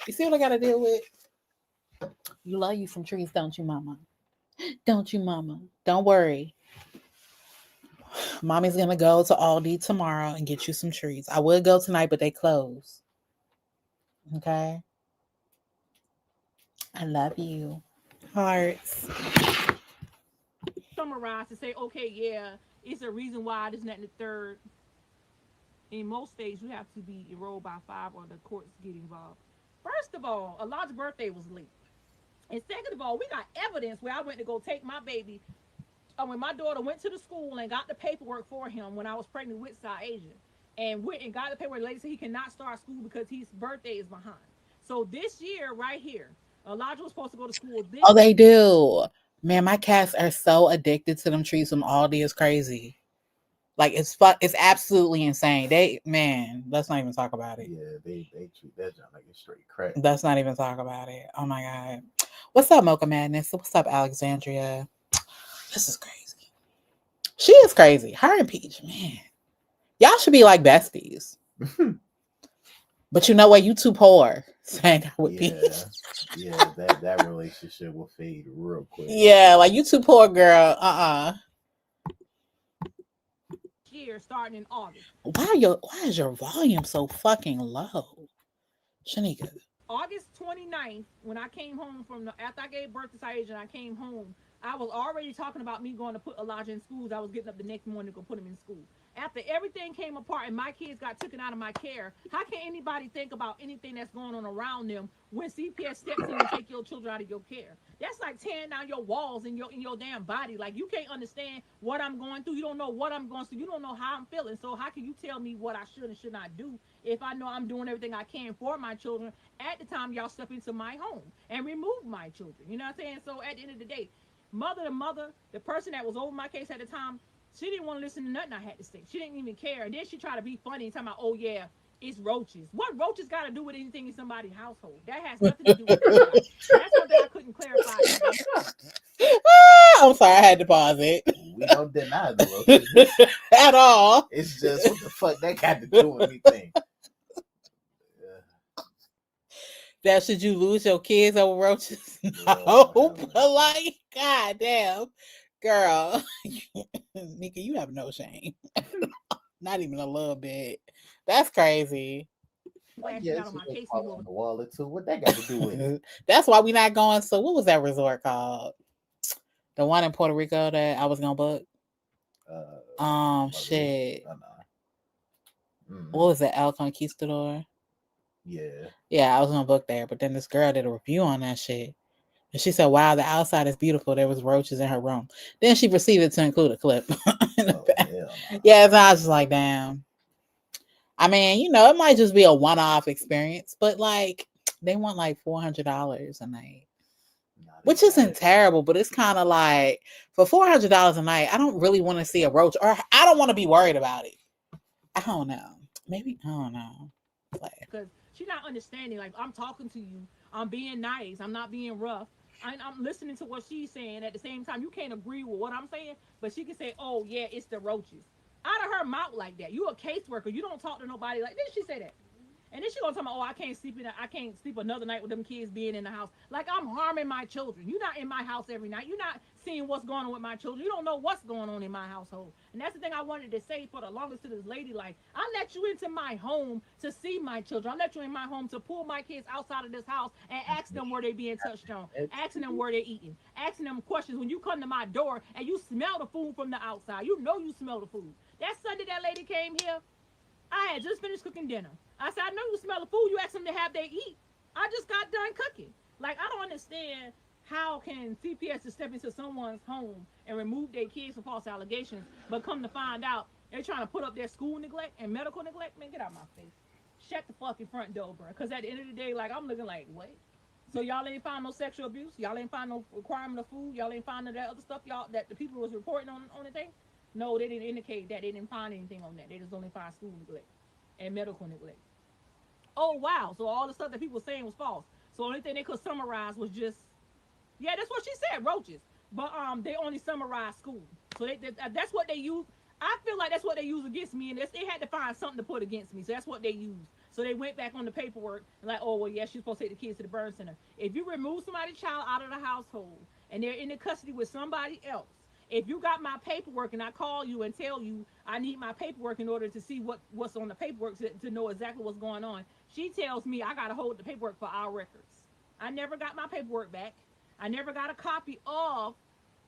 You see what I got to deal with? You love you some trees, don't you, mama? Don't you, mama? Don't worry. Mommy's going to go to Aldi tomorrow and get you some trees. I would go tonight, but they close. Okay? I love you. Hearts. Summarize to say, okay, yeah, it's a reason why this, that, and the third. In most states, you have to be enrolled by 5 or the courts get involved. First of all, Elijah's birthday was late. And second of all, we got evidence where I went to go take my baby. When my daughter went to the school and got the paperwork for him when I was pregnant with Sa'Asia, and went and got the paperwork, the lady said he cannot start school because his birthday is behind. So this year, right here, Elijah was supposed to go to school this year. They do. Man, my cats are so addicted to them trees from Aldi. It's crazy. Like it's absolutely insane. Let's not even talk about it. Yeah, they treat that junk like it's straight crack. Let's not even talk about it. Oh my God. What's up, Mocha Madness? What's up, Alexandria? This is crazy. She is crazy. Her and Peach, man. Y'all should be like besties. But you know what? You too poor. Hang out with Peach. Yeah, that relationship will fade real quick. Yeah, like you too poor, girl. Year starting in August. Why is your volume so fucking low? Shanika. August 29th, when I came home after I gave birth to Sa'Asia and I came home, I was already talking about me going to put Elijah in schools. I was getting up the next morning to go put him in school. After everything came apart and my kids got taken out of my care, how can anybody think about anything that's going on around them when CPS steps in and take your children out of your care? That's like tearing down your walls in your damn body. Like, you can't understand what I'm going through. You don't know what I'm going through. You don't know how I'm feeling. So how can you tell me what I should and should not do if I know I'm doing everything I can for my children at the time y'all step into my home and remove my children? You know what I'm saying? So at the end of the day, mother, the person that was over my case at the time, she didn't want to listen to nothing I had to say. She didn't even care. And then she tried to be funny and talking about, oh yeah, it's roaches. What roaches got to do with anything in somebody's household? That has nothing to do with it. That's something I couldn't clarify. I'm sorry, I had to pause it. We don't deny the roaches at all. It's just what the fuck that got to do with anything. That should you lose your kids over roaches? No, but like, goddamn, girl, Nika, you have no shame. Not even a little bit. That's crazy. Yeah, on the wall or two. What that got to do with it? That's why we not going. So what was that resort called? The one in Puerto Rico that I was gonna book. Shit. What was it? El Conquistador. Yeah, I was gonna book there, but then this girl did a review on that shit, and she said, "Wow, the outside is beautiful. There was roaches in her room." Then she proceeded to include a clip. Yeah, so I was just like, "Damn." I mean, you know, it might just be a one-off experience, but like, they want like $400 a night, which isn't terrible, but it's kind of like for $400 a night, I don't really want to see a roach, or I don't want to be worried about it. I don't know. Maybe I don't know. Because she's not understanding. Like, I'm talking to you, I'm being nice, I'm not being rough. I'm listening to what she's saying. At the same time, you can't agree with what I'm saying, but she can say, "Oh yeah, it's the roaches." Out of her mouth like that. You a caseworker. You don't talk to nobody like this. She say that. And then she gonna tell me, "Oh, I can't sleep another night with them kids being in the house." Like, I'm harming my children. You're not in my house every night. You're not seeing what's going on with my children. You don't know what's going on in my household. And that's the thing I wanted to say for the longest to this lady. Like, I let you into my home to see my children. I let you in my home to pull my kids outside of this house and ask them where they being touched on, asking them where they're eating, asking them questions. When you come to my door and you smell the food from the outside, you know you smell the food. That Sunday that lady came here, I had just finished cooking dinner. I said, "I know you smell the food. You asked them to have they eat." I just got done cooking. Like, I don't understand how can CPS just step into someone's home and remove their kids for false allegations, but come to find out they're trying to put up their school neglect and medical neglect. Man, get out of my face. Shut the fucking front door, bro. Because at the end of the day, like, I'm looking like, what? So y'all ain't find no sexual abuse? Y'all ain't find no requirement of food? Y'all ain't find that other stuff y'all that the people was reporting on the thing? No, they didn't indicate that. They didn't find anything on that. They just only find school neglect and medical neglect. Oh, wow. So all the stuff that people were saying was false. So the only thing they could summarize was just, yeah, that's what she said, roaches. But they only summarized school. So that's what they use. I feel like that's what they use against me. And they had to find something to put against me. So that's what they used. So they went back on the paperwork and like, "Oh, well, yeah, she's supposed to take the kids to the burn center." If you remove somebody's child out of the household and they're in the custody with somebody else, if you got my paperwork and I call you and tell you I need my paperwork in order to see what's on the paperwork to know exactly what's going on, she tells me I got to hold the paperwork for our records. I never got my paperwork back. I never got a copy of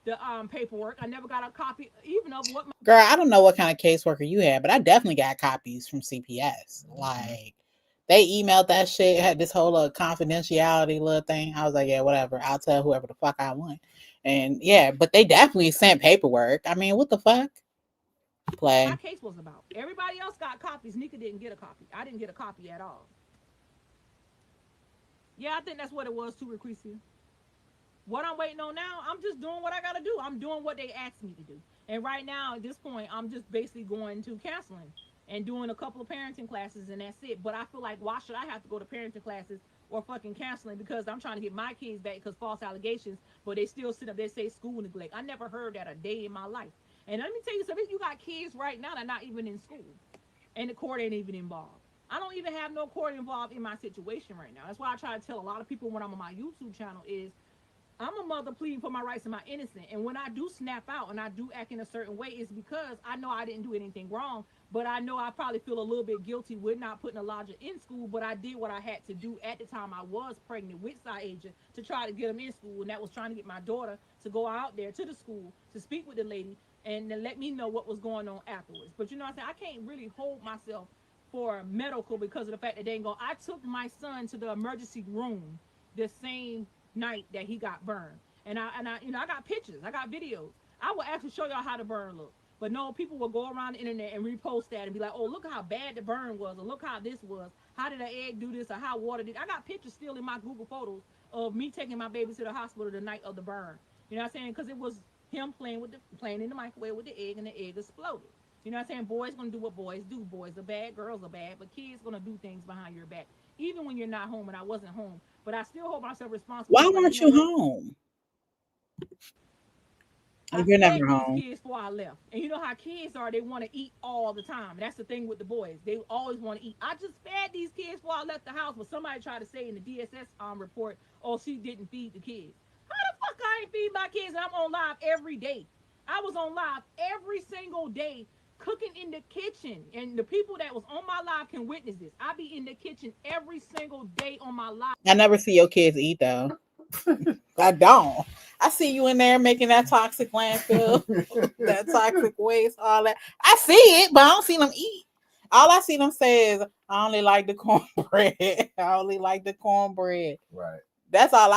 the paperwork. I never got a copy even of what. Girl, I don't know what kind of caseworker you had, but I definitely got copies from CPS. Like, they emailed that shit, had this whole confidentiality little thing. I was like, yeah, whatever. I'll tell whoever the fuck I want. And yeah, but they definitely sent paperwork. I mean, what the fuck? Play. My case was about. Everybody else got copies. Nika didn't get a copy. I didn't get a copy at all. Yeah, I think that's what it was too, Lucretia. What I'm waiting on now, I'm just doing what I gotta do. I'm doing what they asked me to do. And right now, at this point, I'm just basically going to counseling and doing a couple of parenting classes, and that's it. But I feel like, why should I have to go to parenting classes or fucking counseling? Because I'm trying to get my kids back because false allegations, but they still sit up there and say school neglect. I never heard that a day in my life. And let me tell you something, you got kids right now that are not even in school, and the court ain't even involved. I don't even have no court involved in my situation right now. That's why I try to tell a lot of people when I'm on my YouTube channel is, I'm a mother pleading for my rights and my innocence. And when I do snap out and I do act in a certain way, it's because I know I didn't do anything wrong, but I know I probably feel a little bit guilty with not putting Elijah in school, but I did what I had to do at the time I was pregnant with Sieja to try to get him in school, and that was trying to get my daughter to go out there to the school to speak with the lady and then let me know what was going on afterwards. But you know what I'm saying? I can't really hold myself for medical because of the fact that they ain't go. I took my son to the emergency room the same night that he got burned. And I I got pictures, I got videos. I will actually show y'all how the burn looked. But no, people will go around the internet and repost that and be like, oh, look how bad the burn was, or look how this was. How did an egg do this, or how water did. I got pictures still in my Google Photos of me taking my baby to the hospital the night of the burn. You know what I'm saying? Because it was him playing in the microwave with the egg, and the egg exploded. You know what I'm saying? Boys gonna do what boys do. Boys are bad, girls are bad, but kids gonna do things behind your back, even when you're not home. And I wasn't home, but I still hold myself responsible. Why weren't you home? I You're fed never home. these kids before I left. And you know how kids are, they want to eat all the time. That's the thing with the boys. They always want to eat. I just fed these kids before I left the house, but somebody tried to say in the DSS report, oh, she didn't feed the kids. How the fuck I ain't feed my kids and I'm on live every day? I was on live every single day cooking in the kitchen. And the people that was on my live can witness this. I be in the kitchen every single day on my live. I never see your kids eat though. I don't. I see you in there making that toxic landfill, that toxic waste, all that. I see it, but I don't see them eat. All I see them say is, I only like the cornbread. I only like the cornbread. Right. That's all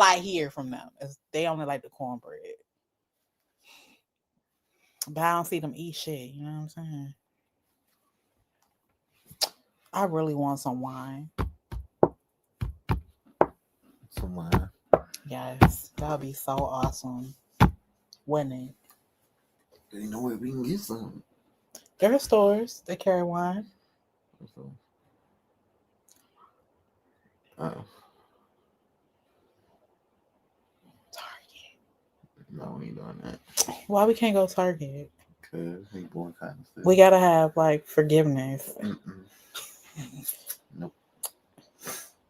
I hear from them is they only like the cornbread. But I don't see them eat shit. You know what I'm saying? I really want some wine. Some wine. Yes, that would be so awesome. Wouldn't it? You know where we can get some? There are stores that carry wine. Oh. Target. No, we ain't doing that. Why we can't go Target? Because we boy kind of stuff. We gotta have like forgiveness. Nope.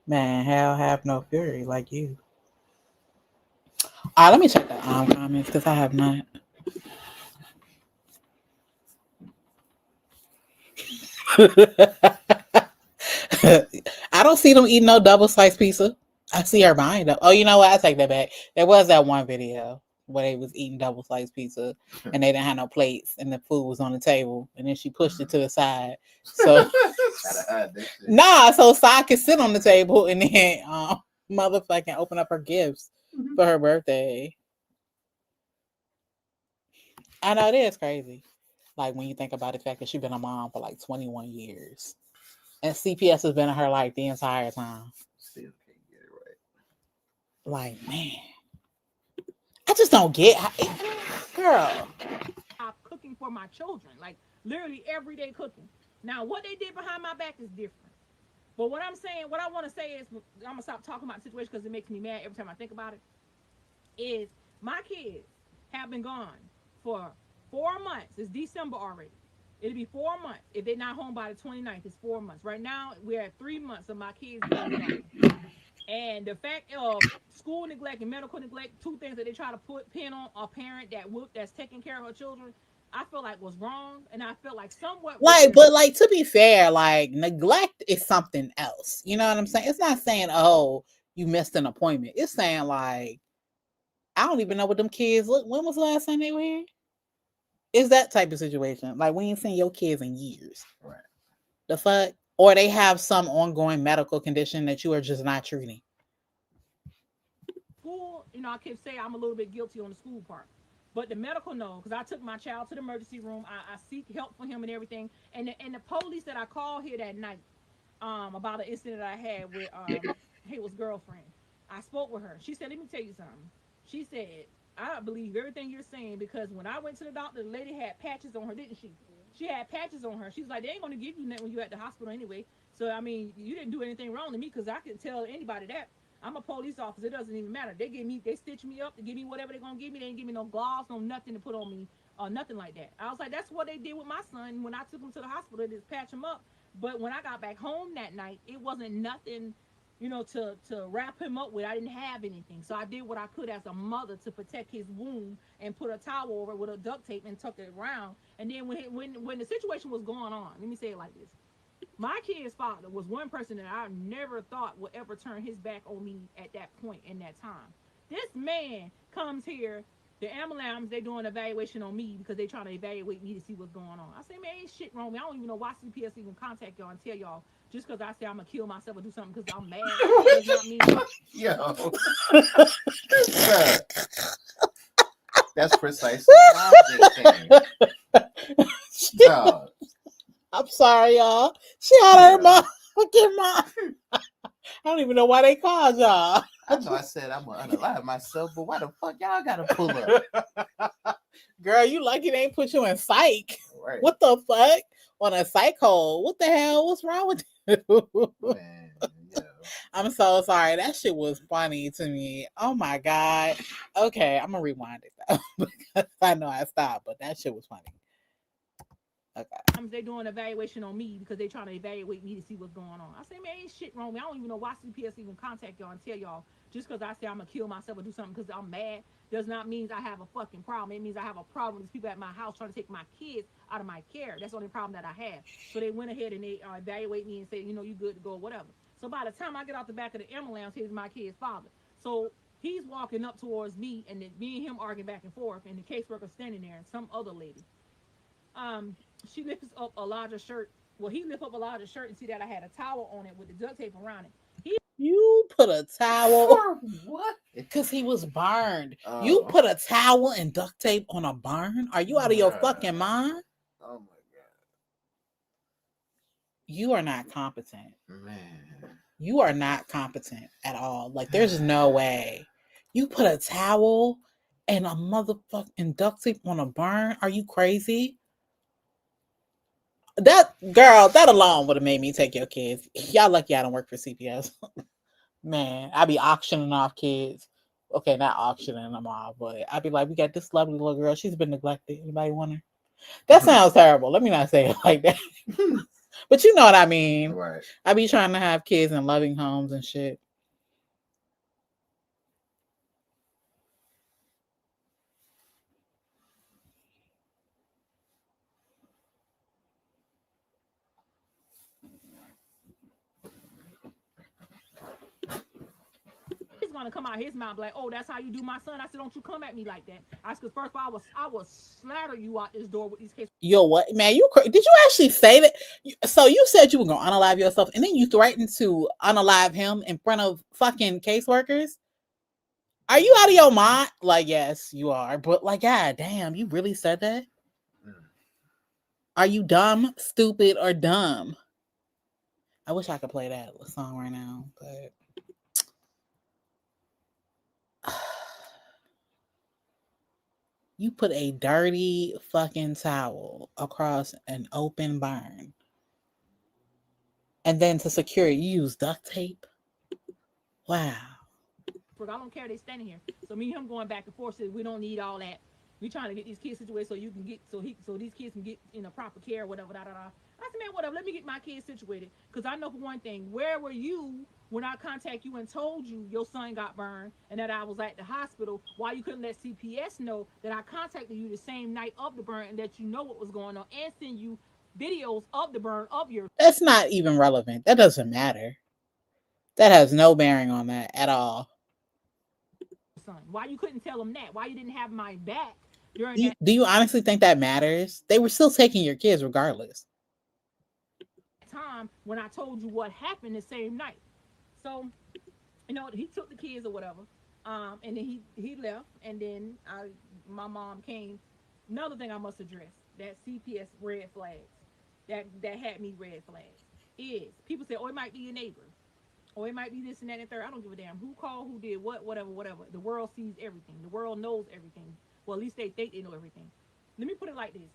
Man, hell have no fury like you. Let me check the comments because I have not. I don't see them eating no double sliced pizza. I see her buying them. Oh, you know what? I take that back. There was that one video where they was eating double sliced pizza and they didn't have no plates and the food was on the table and then she pushed it to the side. So so Sai could sit on the table and then motherfucking open up her gifts for her birthday. I know it is crazy. Like when you think about the fact that she's been a mom for like 21 years. And CPS has been in her life the entire time. Still can't get it right. Like, man. I just don't get girl. I'm cooking for my children. Like literally every day cooking. Now what they did behind my back is different. But what I'm saying, what I want to say is, I'm going to stop talking about the situation because it makes me mad every time I think about it, is my kids have been gone for 4 months. It's December already. It'll be 4 months. If they're not home by the 29th, it's 4 months. Right now, we're at 3 months of my kids being gone. And the fact of school neglect and medical neglect, two things that they try to pin on a parent that's taking care of her children, I feel like was wrong. And I feel like somewhat but to be fair, like neglect is something else. You know what I'm saying? It's not saying, oh, you missed an appointment. It's saying like, I don't even know what them kids look. When was the last time they were here? It's that type of situation. Like we ain't seen your kids in years. Right. The fuck? Or they have some ongoing medical condition that you are just not treating. School, I can say I'm a little bit guilty on the school part. But the medical, no, because I took my child to the emergency room. I seek help for him and everything. And the police that I called here that night about an incident that I had with Haywood's girlfriend, I spoke with her. She said, let me tell you something. She said, I believe everything you're saying because when I went to the doctor, the lady had patches on her, didn't she? She had patches on her. She's like, they ain't going to give you nothing when you're at the hospital anyway. So, I mean, you didn't do anything wrong to me because I can tell anybody that. I'm a police officer. It doesn't even matter. They stitch me up. They give me whatever they're going to give me. They didn't give me no gloves, no nothing to put on me or nothing like that. I was like, that's what they did with my son when I took him to the hospital. They just patch him up. But when I got back home that night, it wasn't nothing, to wrap him up with. I didn't have anything. So I did what I could as a mother to protect his wound and put a towel over it with a duct tape and tuck it around. And then when the situation was going on, let me say it like this. My kid's father was one person that I never thought would ever turn his back on me at that point in that time. This man comes here The ambulance, they doing an evaluation on me because they trying to evaluate me to see what's going on. I say, man, ain't shit wrong with me. I don't even know why CPS even contact y'all and tell y'all just because I say I'm gonna kill myself or do something because I'm mad. Does not mean. Yo. That's precisely what I'm saying. Dog. I'm sorry, y'all. She had her mom. I don't even know why they called y'all. I know I said I'm gonna unalive myself, but why the fuck y'all gotta pull up? Girl, you lucky they ain't put you in psych. Right. What the fuck? On a psych hole. What the hell? What's wrong with you? Man, yeah. I'm so sorry. That shit was funny to me. Oh my God. Okay, I'm gonna rewind it though. Because I know I stopped, but that shit was funny. Okay. They doing an evaluation on me because they trying to evaluate me to see what's going on. I say, man, ain't shit wrong with me. I don't even know why CPS even contact y'all and tell y'all just because I say I'm gonna kill myself or do something because I'm mad does not mean I have a fucking problem. It means I have a problem with people at my house trying to take my kids out of my care. That's the only problem that I have. So they went ahead and they evaluate me and say, you know, you good to go or whatever. So by the time I get out the back of the ambulance, here's my kid's father. So he's walking up towards me and then me and him arguing back and forth and the caseworker standing there and some other lady. She lifts up a larger shirt. Well, he lifts up a larger shirt and see that I had a towel on it with the duct tape around it. You put a towel. What? Because he was burned. You put a towel and duct tape on a burn? Are you out of your fucking mind? Oh my God. You are not competent. Man. You are not competent at all. Like, there's no way. You put a towel and a motherfucking duct tape on a burn? Are you crazy? That alone would have made me take your kids. Y'all lucky I don't work for CPS. Man, I be auctioning off kids. Okay, not auctioning them off, but I'd be like, we got this lovely little girl. She's been neglected. Anybody want her? That sounds terrible. Let me not say it like that. But you know what I mean. Right. I be trying to have kids in loving homes and shit. Gonna come out his mouth like, oh, that's how you do my son. I said, don't you come at me like that. I said, because first of all, I will slatter you out this door with these cases. Yo, what, man? Did you actually say that? So you said you were gonna unalive yourself, and then you threatened to unalive him in front of fucking caseworkers? Are you out of your mind? Like, yes, you are. But like, god damn, you really said that? Are you dumb, stupid, or dumb? I wish I could play that song right now, but you put a dirty fucking towel across an open burn. And then to secure it, you use duct tape? Wow. I don't care, they standing here. So me and him going back and forth says we don't need all that. We trying to get these kids situated so you can get so these kids can get in a proper care, whatever. I said, man, whatever, let me get my kids situated. Because I know for one thing, where were you when I contact you and told you your son got burned and that I was at the hospital? Why you couldn't let CPS know that I contacted you the same night of the burn and that you know what was going on and send you videos of the burn of your. That's not even relevant. That doesn't matter. That has no bearing on that at all. Son, why you couldn't tell them that? Why you didn't have my back during Do that you honestly think that matters? They were still taking your kids regardless. time when I told you what happened the same night? So, you know, he took the kids or whatever, and then he left, and then my mom came. Another thing I must address, that CPS red flags, that had me red flags, is people say, oh, it might be your neighbor. Or it might be this and that and third. I don't give a damn who called, who did what, whatever. The world sees everything. The world knows everything. Well, at least they think they know everything. Let me put it like this.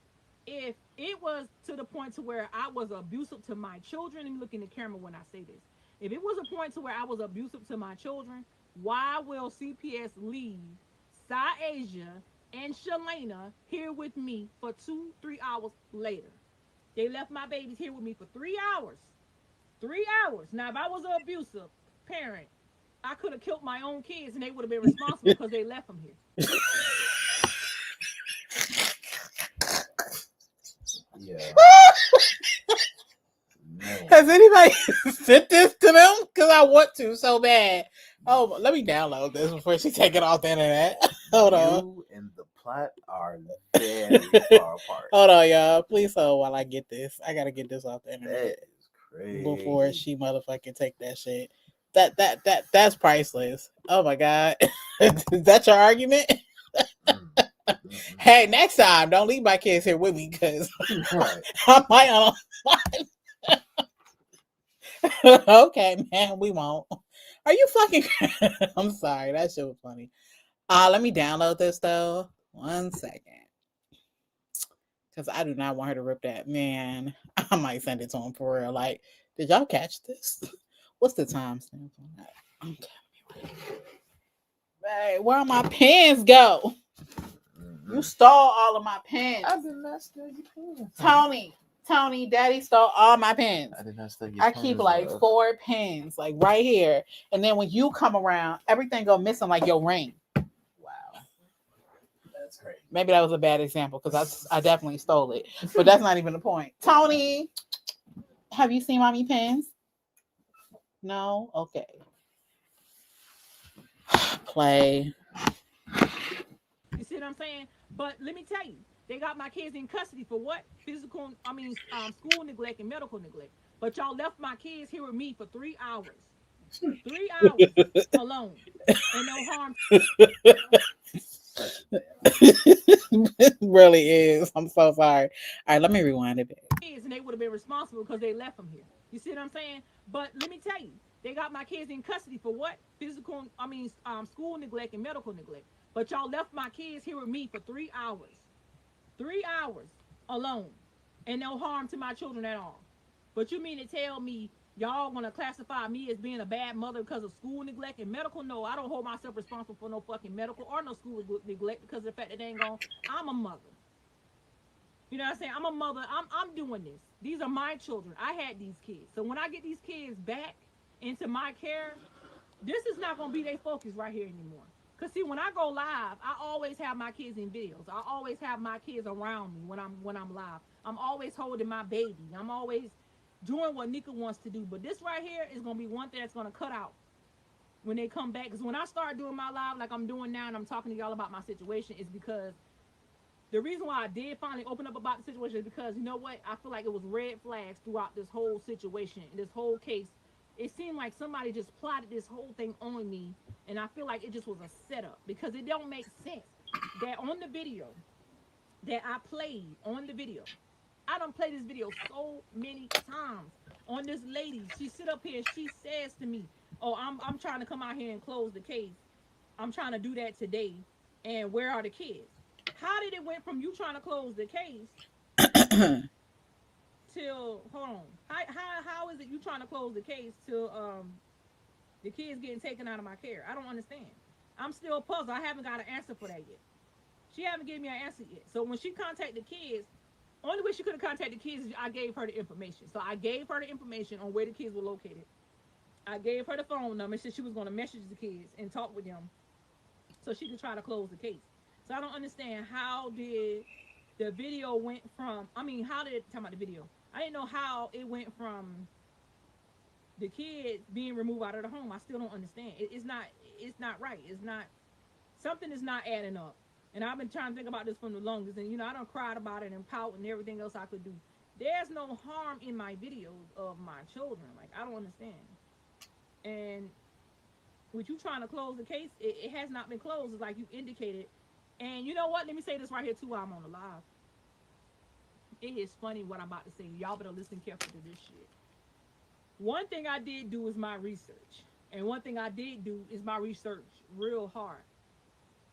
If it was to the point to where I was abusive to my children, let me look in the camera when I say this. If it was a point to where I was abusive to my children, why will CPS leave Sa'Asia and Shalana here with me for 2-3 hours later? They left my babies here with me for 3 hours. 3 hours. Now, if I was an abusive parent, I could have killed my own kids and they would have been responsible because they left them here. Yeah. Has anybody sent this to them? Because I want to so bad. Oh, let me download this before she take it off the internet. Hold on. You and the plot are very far apart. Hold on, y'all. Please hold while I get this. I gotta get this off the internet. That is crazy. Before she motherfucking take that shit. That's priceless. Oh my god. Is that your argument? Hey, next time don't leave my kids here with me because Right. I might Okay, man, we won't. Are you fucking I'm sorry, that shit was funny. Let me download this though. 1 second. Because I do not want her to rip that. Man, I might send it to him for real. Like, did y'all catch this? What's the timestamp on that? Okay. Hey, where my pens go? You stole all of my pens. I did not steal your pens. Tony, Daddy stole all my pens. I did not steal your I pens. keep like 4 pens, like right here. And then when you come around, everything go missing like your ring. Wow. That's crazy. Maybe that was a bad example because I definitely stole it. But that's not even the point. Tony, have you seen mommy pens? No? Okay. Play. You see what I'm saying? But let me tell you, they got my kids in custody for what? School neglect and medical neglect. But y'all left my kids here with me for 3 hours. 3 hours alone. And no harm. It really is. I'm so sorry. All right, let me rewind it. And they would have been responsible because they left them here. You see what I'm saying? But let me tell you, they got my kids in custody for what? School neglect and medical neglect. But y'all left my kids here with me for 3 hours. 3 hours alone. And no harm to my children at all. But you mean to tell me y'all gonna classify me as being a bad mother because of school neglect and medical? No, I don't hold myself responsible for no fucking medical or no school neglect because of the fact that they ain't gonna. I'm a mother. You know what I'm saying? I'm a mother. I'm doing this. These are my children. I had these kids. So when I get these kids back into my care, this is not gonna be their focus right here anymore. Cause see, when I go live, I always have my kids in videos. I always have my kids around me when I'm live. I'm always holding my baby. I'm always doing what Nika wants to do. But this right here is gonna be one thing that's gonna cut out when they come back. Because when I start doing my live like I'm doing now and I'm talking to y'all about my situation, is because the reason why I did finally open up about the situation is because, you know what? I feel like it was red flags throughout this whole situation, this whole case. It seemed like somebody just plotted this whole thing on me, and I feel like it just was a setup because it don't make sense that on the video that I played on the video, I done played this video so many times on this lady. She sit up here and she says to me, "Oh, I'm trying to come out here and close the case. I'm trying to do that today. And where are the kids?" How did it went from you trying to close the case till hold on? How is it you trying to close the case till the kids getting taken out of my care? I don't understand. I'm still puzzled. I haven't got an answer for that yet. She haven't given me an answer yet. So when she contacted the kids, only way she could have contacted the kids is I gave her the information. So I gave her the information on where the kids were located. I gave her the phone number. Said she was going to message the kids and talk with them so she could try to close the case. So I don't understand how did the video went from, how did it, talk about the video? I didn't know how it went from the kids being removed out of the home. I still don't understand. It's not right. Something is not adding up. And I've been trying to think about this from the longest. And, I done cried about it and pout and everything else I could do. There's no harm in my videos of my children. Like, I don't understand. And with you trying to close the case, it has not been closed, as like you indicated. And you know what? Let me say this right here, too, while I'm on the live. It is funny what I'm about to say. Y'all better listen carefully to this shit. One thing I did do is my research. And one thing I did do is my research real hard.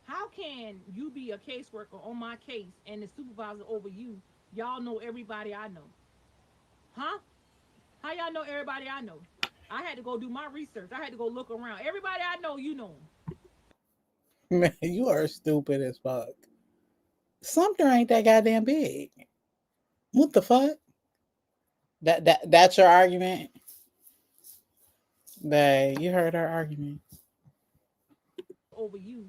How can you be a caseworker on my case and the supervisor over you? Y'all know everybody I know. Huh? How y'all know everybody I know? I had to go do my research. I had to go look around. Everybody I know, you know them. Man, you are stupid as fuck. Sumter ain't that goddamn big. What the fuck? That's your argument? Babe, you heard her argument. Over you.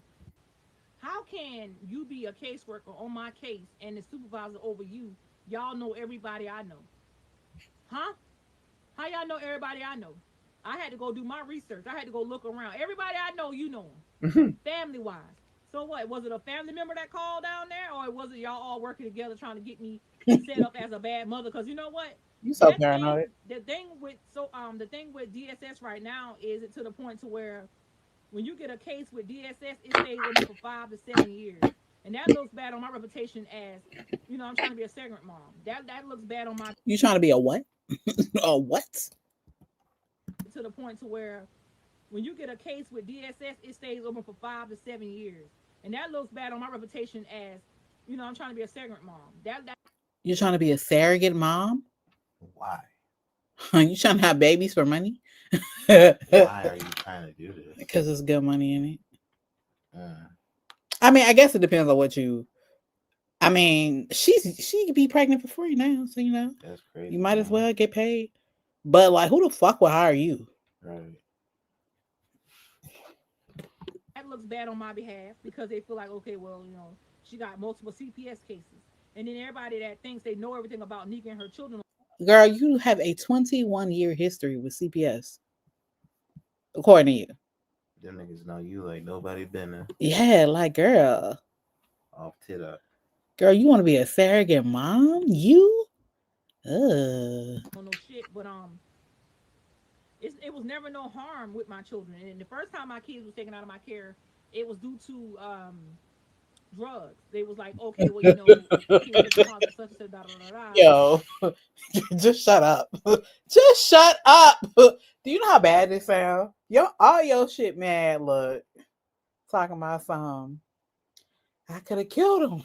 How can you be a caseworker on my case and the supervisor over you? Y'all know everybody I know. Huh? How y'all know everybody I know? I had to go do my research. I had to go look around. Everybody I know, you know them. Family-wise. So what? Was it a family member that called down there, or was it y'all all working together trying to get me set up as a bad mother? Because you know what? You so That thing, paranoid. the thing with DSS right now is it to the point to where when you get a case with DSS, it stays open for 5 to 7 years, and that looks bad on my reputation as, I'm trying to be a segment mom. That looks bad on my. You trying to be a what? A what? To the point to where when you get a case with DSS, it stays open for 5 to 7 years, and that looks bad on my reputation as, I'm trying to be a segment mom. That You're trying to be a surrogate mom? Why? You trying to have babies for money? Why are you trying to do this? Because there's good money in it. I mean, I guess it depends on what you. I mean, she could be pregnant for free now, so That's crazy. you might as well get paid. But like, who the fuck will hire you? Right. That looks bad on my behalf because they feel like, okay, well, she got multiple CPS cases, and then everybody that thinks they know everything about Nika and her children. Girl, you have a 21-year history with CPS, according to you. Them niggas know you like nobody been there. Yeah, like, girl. Off tit up. Girl, you want to be a surrogate mom? You? No shit, but it was never no harm with my children. And the first time my kids was taken out of my care, it was due to drugs. They was like, okay, well, Yo, just shut up. Just shut up. Do you know how bad this sounds? All your shit mad. Look, talking about some. I could have killed him.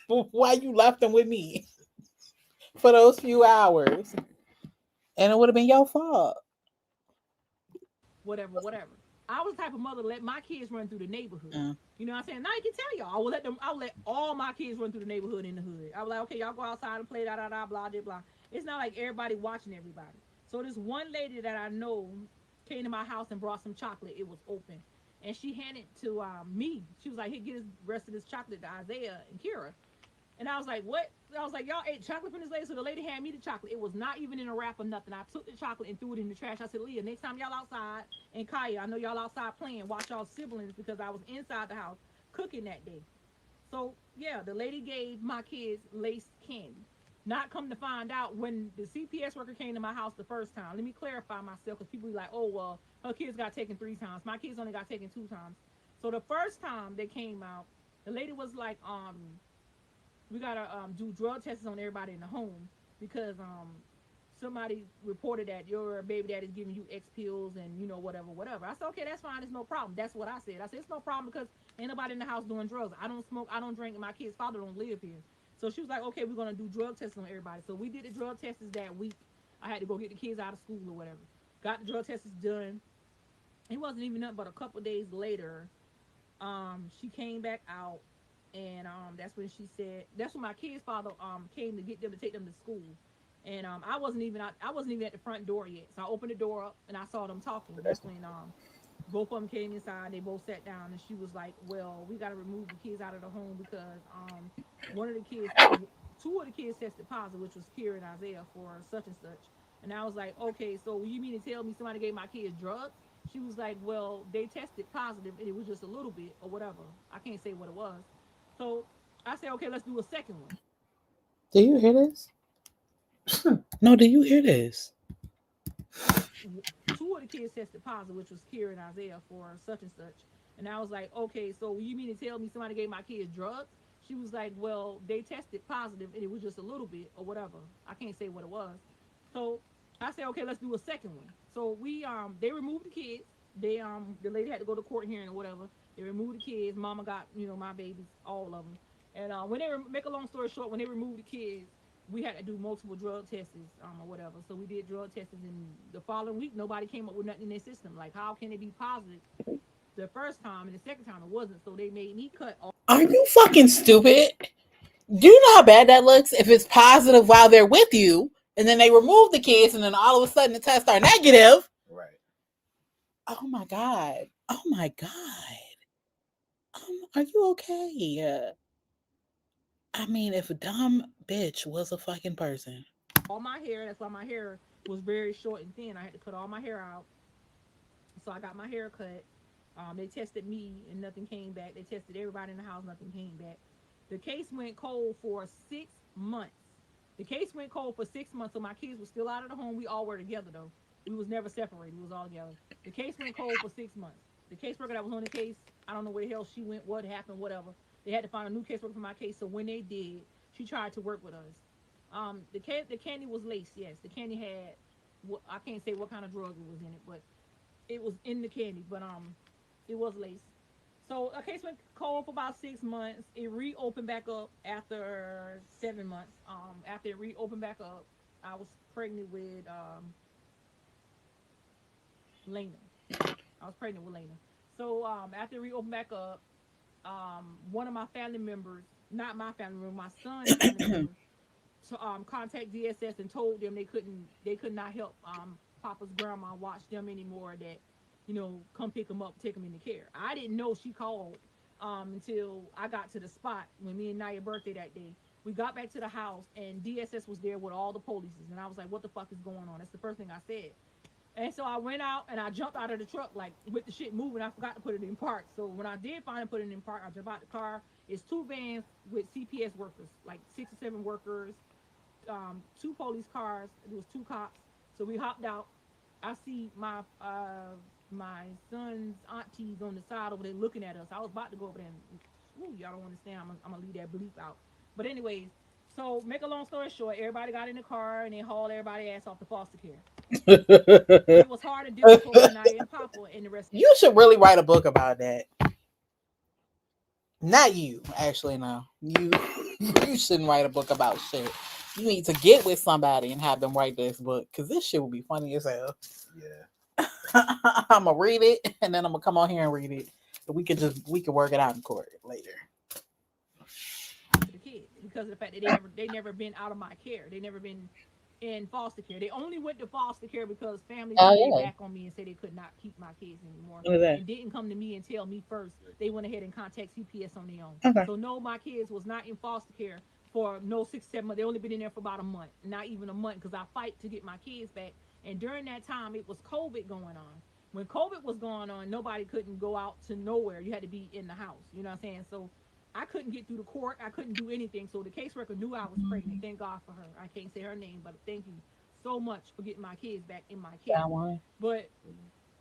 Why you left him with me for those few hours, and it would have been your fault. Whatever. I was the type of mother to let my kids run through the neighborhood. You know what I'm saying? Now you can tell y'all. I will let all my kids run through the neighborhood in the hood. I was like, okay, y'all go outside and play, blah, blah, blah. It's not like everybody watching everybody. So this one lady that I know came to my house and brought some chocolate. It was open. And she handed it to me. She was like, here, get the rest of this chocolate to Isaiah and Kira. And I was like, what? I was like, y'all ate chocolate from this lady? So the lady handed me the chocolate. It was not even in a wrap or nothing. I took the chocolate and threw it in the trash. I said, Leah, next time y'all outside, and Kaya, I know y'all outside playing, watch y'all siblings, because I was inside the house cooking that day. So, yeah, the lady gave my kids lace candy. Not come to find out, when the CPS worker came to my house the first time, let me clarify myself, because people be like, oh, well, her kids got taken 3 times. My kids only got taken 2 times. So the first time they came out, the lady was like, we gotta do drug tests on everybody in the home, because somebody reported that your baby daddy's giving you X pills and whatever. I said, okay, that's fine, it's no problem. That's what I said. I said, it's no problem because ain't nobody in the house doing drugs. I don't smoke, I don't drink, and my kid's father don't live here. So she was like, okay, we're gonna do drug tests on everybody. So we did the drug tests that week. I had to go get the kids out of school or whatever. Got the drug tests done. It wasn't even nothing but a couple days later. She came back out. And that's when she said, that's when my kid's father came to get them to take them to school. And I wasn't even at the front door yet. So I opened the door up and I saw them talking. That's when both of them came inside. They both sat down, and she was like, well, we got to remove the kids out of the home because one of the kids, 2 of the kids tested positive, which was Kira and Isaiah, for such and such. And I was like, okay, so you mean to tell me somebody gave my kids drugs? She was like, well, they tested positive and it was just a little bit or whatever. I can't say what it was. So I said, okay, let's do a second one. Do you hear this? No, do you hear this? 2 of the kids tested positive, which was Kira and Isaiah, for such and such. And I was like, okay, so you mean to tell me somebody gave my kids drugs? She was like, well, they tested positive and it was just a little bit or whatever. I can't say what it was. So I said, okay, let's do a second one. So they removed the kids. The lady had to go to court hearing or whatever. They removed the kids. Mama got, my babies, all of them. And when make a long story short, when they removed the kids, we had to do multiple drug tests or whatever. So we did drug tests, and the following week, nobody came up with nothing in their system. Like, how can it be positive the first time and the second time it wasn't? So they made me cut off. Are you fucking stupid? Do you know how bad that looks if it's positive while they're with you, and then they remove the kids, and then all of a sudden the tests are negative? Right. Oh my God. Are you okay? I mean, if a dumb bitch was a fucking person. All my hair, that's why my hair was very short and thin. I had to cut all my hair out. So I got my hair cut. They tested me and nothing came back. They tested everybody in the house, nothing came back. The case went cold for 6 months. The case went cold for 6 months, so my kids were still out of the home. We all were together though. We was never separated. We was all together. The case went cold for 6 months. The caseworker that was on the case, I don't know where the hell she went, what happened, whatever. They had to find a new caseworker for my case. So when they did, she tried to work with us. The candy was laced. Yes, the candy had. I can't say what kind of drug it was in it, but it was in the candy. But it was laced. So a case went cold for about 6 months. It reopened back up after 7 months. After it reopened back up, I was pregnant with Lena. I was pregnant with Lena. So after it reopened back up, one of my family members, not my family member, my son's family member, so contact DSS and told them they could not help Papa's grandma watch them anymore. That come pick them up, take them into care. I didn't know she called until I got to the spot when me and Naya birthday that day. We got back to the house and DSS was there with all the polices, and I was like, "What the fuck is going on?" That's the first thing I said. And so I went out and I jumped out of the truck, like with the shit moving. I forgot to put it in park. So when I did finally put it in park, I jumped out the car. It's 2 vans with CPS workers, like 6 or 7 workers, 2 police cars. There was 2 cops. So we hopped out. I see my son's aunties on the side over there looking at us. I was about to go over there and, y'all don't understand. I'm gonna leave that bleep out. But anyways, so make a long story short, everybody got in the car and they hauled everybody ass off to foster care. It was hard and difficult for Naya and Papa and the rest. You should really write a book about that. Not you, actually, no. You shouldn't write a book about shit. You need to get with somebody and have them write this book, because this shit would be funny as hell. Yeah. I'm gonna read it and then I'm gonna come on here and read it. We could work it out in court later. The kids, because of the fact that they never been out of my care. They never been in foster care. They only went to foster care because families came back on me and said they could not keep my kids anymore. And didn't come to me and tell me first. They went ahead and contact CPS on their own. Okay. So no, my kids was not in foster care for no 6, 7 months. They only been in there for about a month, not even a month, because I fight to get my kids back. And during that time, it was COVID going on. When COVID was going on, nobody couldn't go out to nowhere. You had to be in the house. You know what I'm saying? So I couldn't get through the court. I couldn't do anything. So the caseworker knew I was pregnant. Thank God for her. I can't say her name, but thank you so much for getting my kids back in my care. But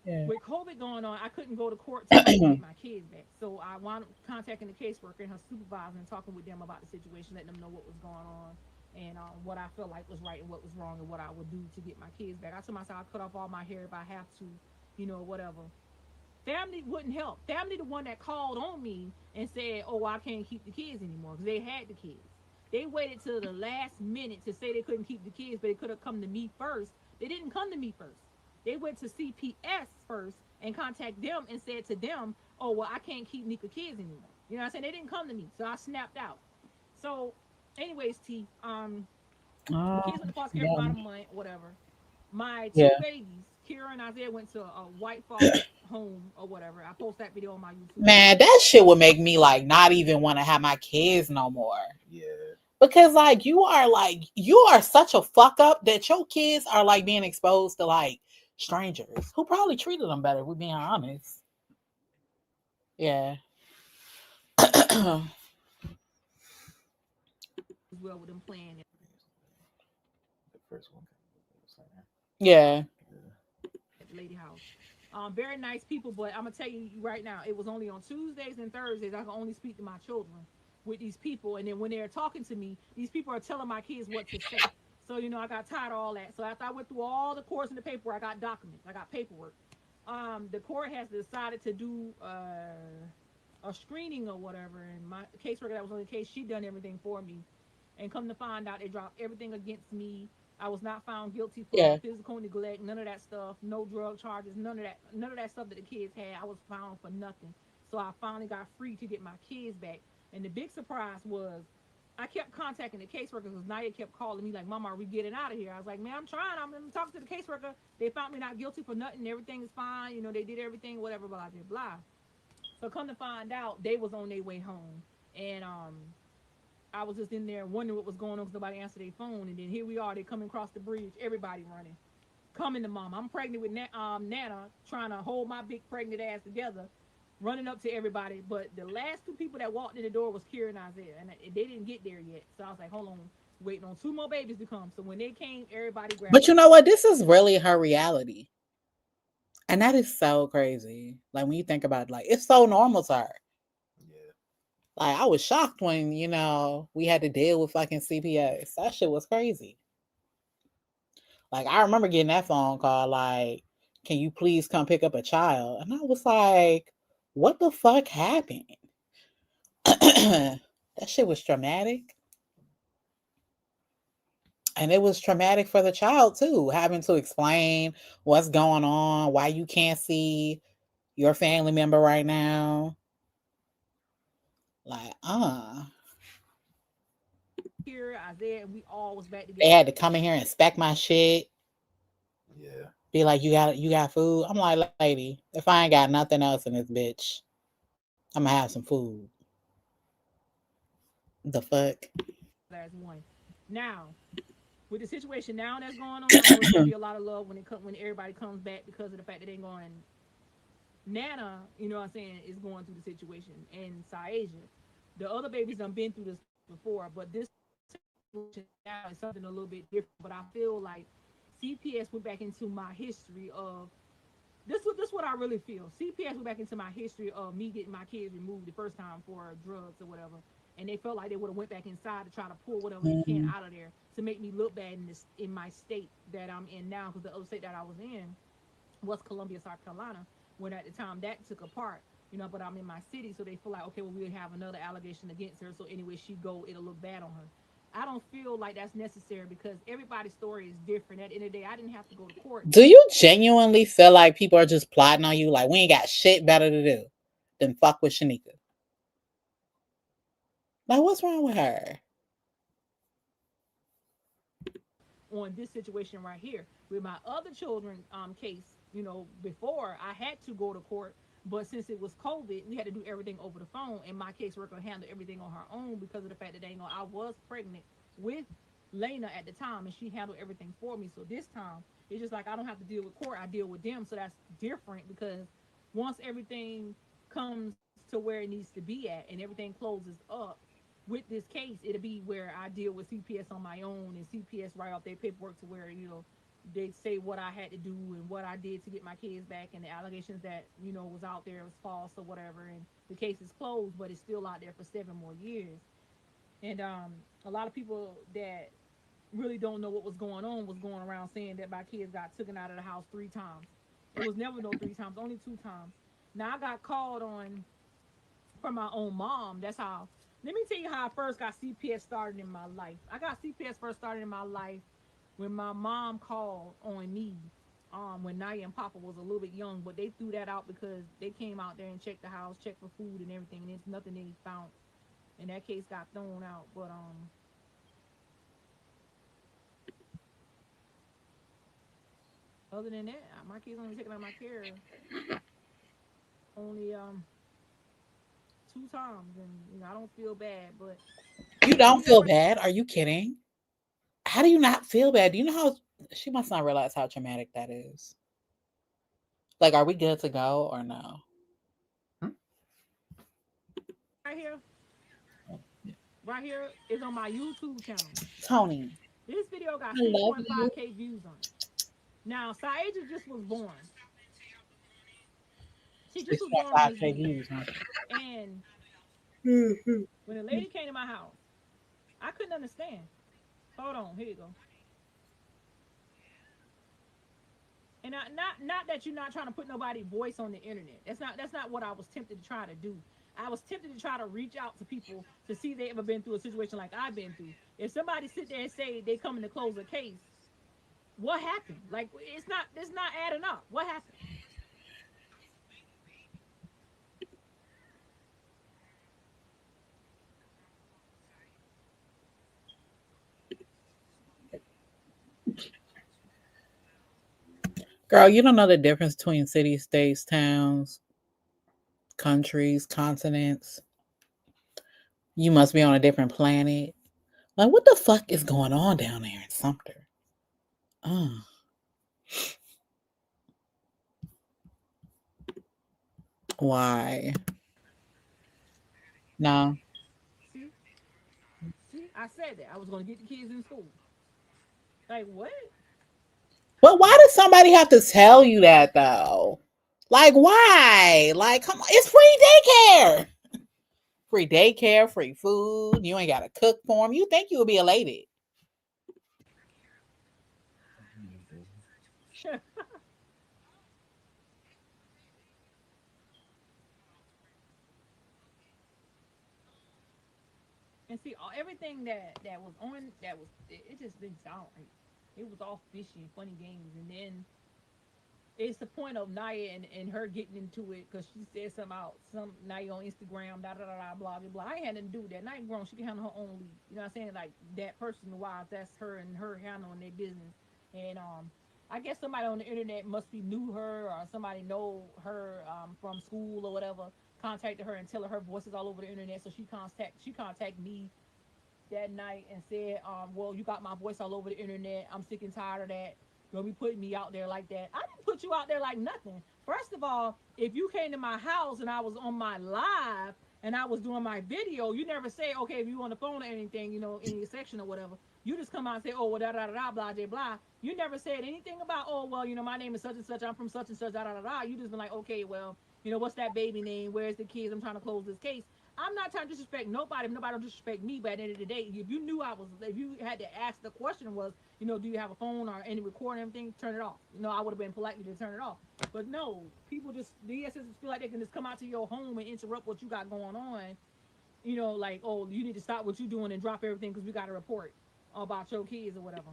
with COVID going on, I couldn't go to court to get my kids back. So I wound up contacting the caseworker and her supervisor and talking with them about the situation, letting them know what was going on and what I felt like was right and what was wrong and what I would do to get my kids back. I told myself I'll cut off all my hair if I have to, whatever. Family wouldn't help. Family, the one that called on me and said, "Oh, I can't keep the kids anymore," because they had the kids. They waited till the last minute to say they couldn't keep the kids, but they could have come to me first. They didn't come to me first. They went to CPS first and contact them and said to them, "Oh, well, I can't keep Nika kids anymore." You know what I'm saying? They didn't come to me, so I snapped out. So, anyways, the kids went to foster care for about a month, whatever. My 2 babies, Kira and Isaiah, went to a white foster home or whatever. I post that video on my YouTube. Man, that shit would make me not even want to have my kids no more. Yeah. Because you are such a fuck up that your kids are being exposed to strangers who probably treated them better, if we're being honest. Yeah. As well with them playing it. The first one. Yeah. At the lady house. Very nice people, but I'm gonna tell you right now, it was only on Tuesdays and Thursdays I could only speak to my children with these people, and then when they're talking to me, these people are telling my kids what to say. So I got tired of all that. So after I went through all the courts and the paperwork, I got documents, I got paperwork. The court has decided to do a screening or whatever, and my caseworker that was on the case, she done everything for me, and come to find out, they dropped everything against me. I was not found guilty for physical neglect, none of that stuff, no drug charges, none of that stuff that the kids had. I was found for nothing. So I finally got free to get my kids back. And the big surprise was I kept contacting the caseworker because Naya kept calling me like, "Mama, are we getting out of here?" I was like, "Man, I'm trying. I'm talking to the caseworker. They found me not guilty for nothing. Everything is fine. They did everything, whatever, blah, blah, blah." So come to find out, they was on their way home. And I was just in there wondering what was going on because nobody answered their phone. And then here we are. They coming across the bridge. Everybody running. Coming to Mama. I'm pregnant with Nana, trying to hold my big pregnant ass together. running up to everybody. But the last two people that walked in the door was Kira and Isaiah, and they didn't get there yet. So I was like, hold on, waiting on 2 more babies to come. So when they came, everybody grabbed. But you know what? This is really her reality. And that is so crazy. Like when you think about it, like it's so normal to her. Yeah. Like I was shocked when, we had to deal with fucking CPS. That shit was crazy. Like I remember getting that phone call, like, can you please come pick up a child? And I was like, what the fuck happened? That shit was traumatic. And it was traumatic for the child too, having to explain what's going on, why you can't see your family member right now. Like, Here, Isaiah, and we all was back together. They had to come in here and inspect my shit. Yeah. Be like, you got food? I'm like, lady, if I ain't got nothing else in this bitch, I'm gonna have some food. The fuck? Last one. Now, with the situation now that's going on, I know it's gonna be a lot of love when everybody comes back because of the fact that they're going. Nana, you know what I'm saying, is going through the situation, and Sa'Asia. The other babies done been through this before, but this situation now is something a little bit different. But I feel like CPS went back into my history of this what I really feel. CPS went back into my history of me getting my kids removed the first time for drugs or whatever, and they felt like they would have went back inside to try to pull whatever they can out of there to make me look bad in my state that I'm in now, because the other state that I was in was Columbia, South Carolina, when at the time that took apart, but I'm in my city, so they feel like, okay, well, we'll have another allegation against her, so anyway she go, it'll look bad on her. I don't feel like that's necessary because everybody's story is different. At the end of the day, I didn't have to go to court. Do you genuinely feel like people are just plotting on you? Like, we ain't got shit better to do than fuck with Shanika? Like, what's wrong with her? On this situation right here. With my other children case, before I had to go to court, but since it was COVID, we had to do everything over the phone, and my caseworker handled everything on her own because of the fact that I was pregnant with Lena at the time, and she handled everything for me. So this time, it's just like I don't have to deal with court, I deal with them. So that's different because once everything comes to where it needs to be at and everything closes up, with this case, it'll be where I deal with CPS on my own, and CPS write off their paperwork to where, they say what I had to do and what I did to get my kids back, and the allegations that, was out there was false or whatever, and the case is closed, but it's still out there for 7 more years. And a lot of people that really don't know what was going on was going around saying that my kids got taken out of the house 3 times. It was never no 3 times, only 2 times. Now I got called on from my own mom. That's how. Let me tell you how I first got CPS started in my life. I got CPS first started in my life when my mom called on me when Naya and Papa was a little bit young, but they threw that out because they came out there and checked the house, checked for food and everything, and it's nothing they found. And that case got thrown out. But other than that, my kids only taking out my care only 2 times, and I don't feel bad. But you don't feel bad? Are you kidding? How do you not feel bad? Do you know how she must not realize how traumatic that is? Like, are we good to go or no? Right here is on my YouTube channel. Tony, this video got 6.5K views on it. Now, Sa'Asia just was born. She just was born on this video. And when the lady came to my house, I couldn't understand. Hold on, here you go. And not that you're not trying to put nobody's voice on the internet. That's not what I was tempted to try to do. I was tempted to try to reach out to people to see if they ever been through a situation like I've been through. If somebody sit there and say they coming to close a case, what happened? Like, it's not adding up. What happened? Girl, you don't know the difference between cities, states, towns, countries, continents. You must be on a different planet. Like, what the fuck is going on down there in Sumter? Why? No. See, I said that I was gonna get the kids in school. Like what? But why does somebody have to tell you that though? Like, why? Like, come on, it's free daycare. Free daycare, free food. You ain't got to cook for them. You think you would be elated. And see, everything that was on that was it just didn't sound right. It was all fishy, funny games, and then it's the point of Naya and her getting into it because she said something out some Naya on Instagram, da da da da, blah blah blah. I ain't had nothing to do with that. Naya grown, she can handle her own lead. You know what I'm saying? Like that person wise, that's her and her handling their business. And I guess somebody on the internet must be knew her or somebody know her from school or whatever. Contacted her and tell her voice is all over the internet. So she contacted me that night and said, well, you got my voice all over the internet. I'm sick and tired of that. You'll be putting me out there like that. I didn't put you out there like nothing. First of all, if you came to my house and I was on my live and I was doing my video, you never say, okay, if you on the phone or anything, you know, in your section or whatever, you just come out and say, oh, well, da da da da, blah, blah, blah. You never said anything about, oh, well, you know, my name is such and such. I'm from such and such, da da da da. You just been like, okay, well, you know, what's that baby name? Where's the kids? I'm trying to close this case. I'm not trying to disrespect nobody. If nobody don't disrespect me, but at the end of the day, if you knew if you had to ask the question was, you know, do you have a phone or any recording, everything, turn it off. You know, I would have been politely to turn it off. But no, people just, the ESS feel like they can just come out to your home and interrupt what you got going on. You know, like, oh, you need to stop what you're doing and drop everything because we got a report about your kids or whatever.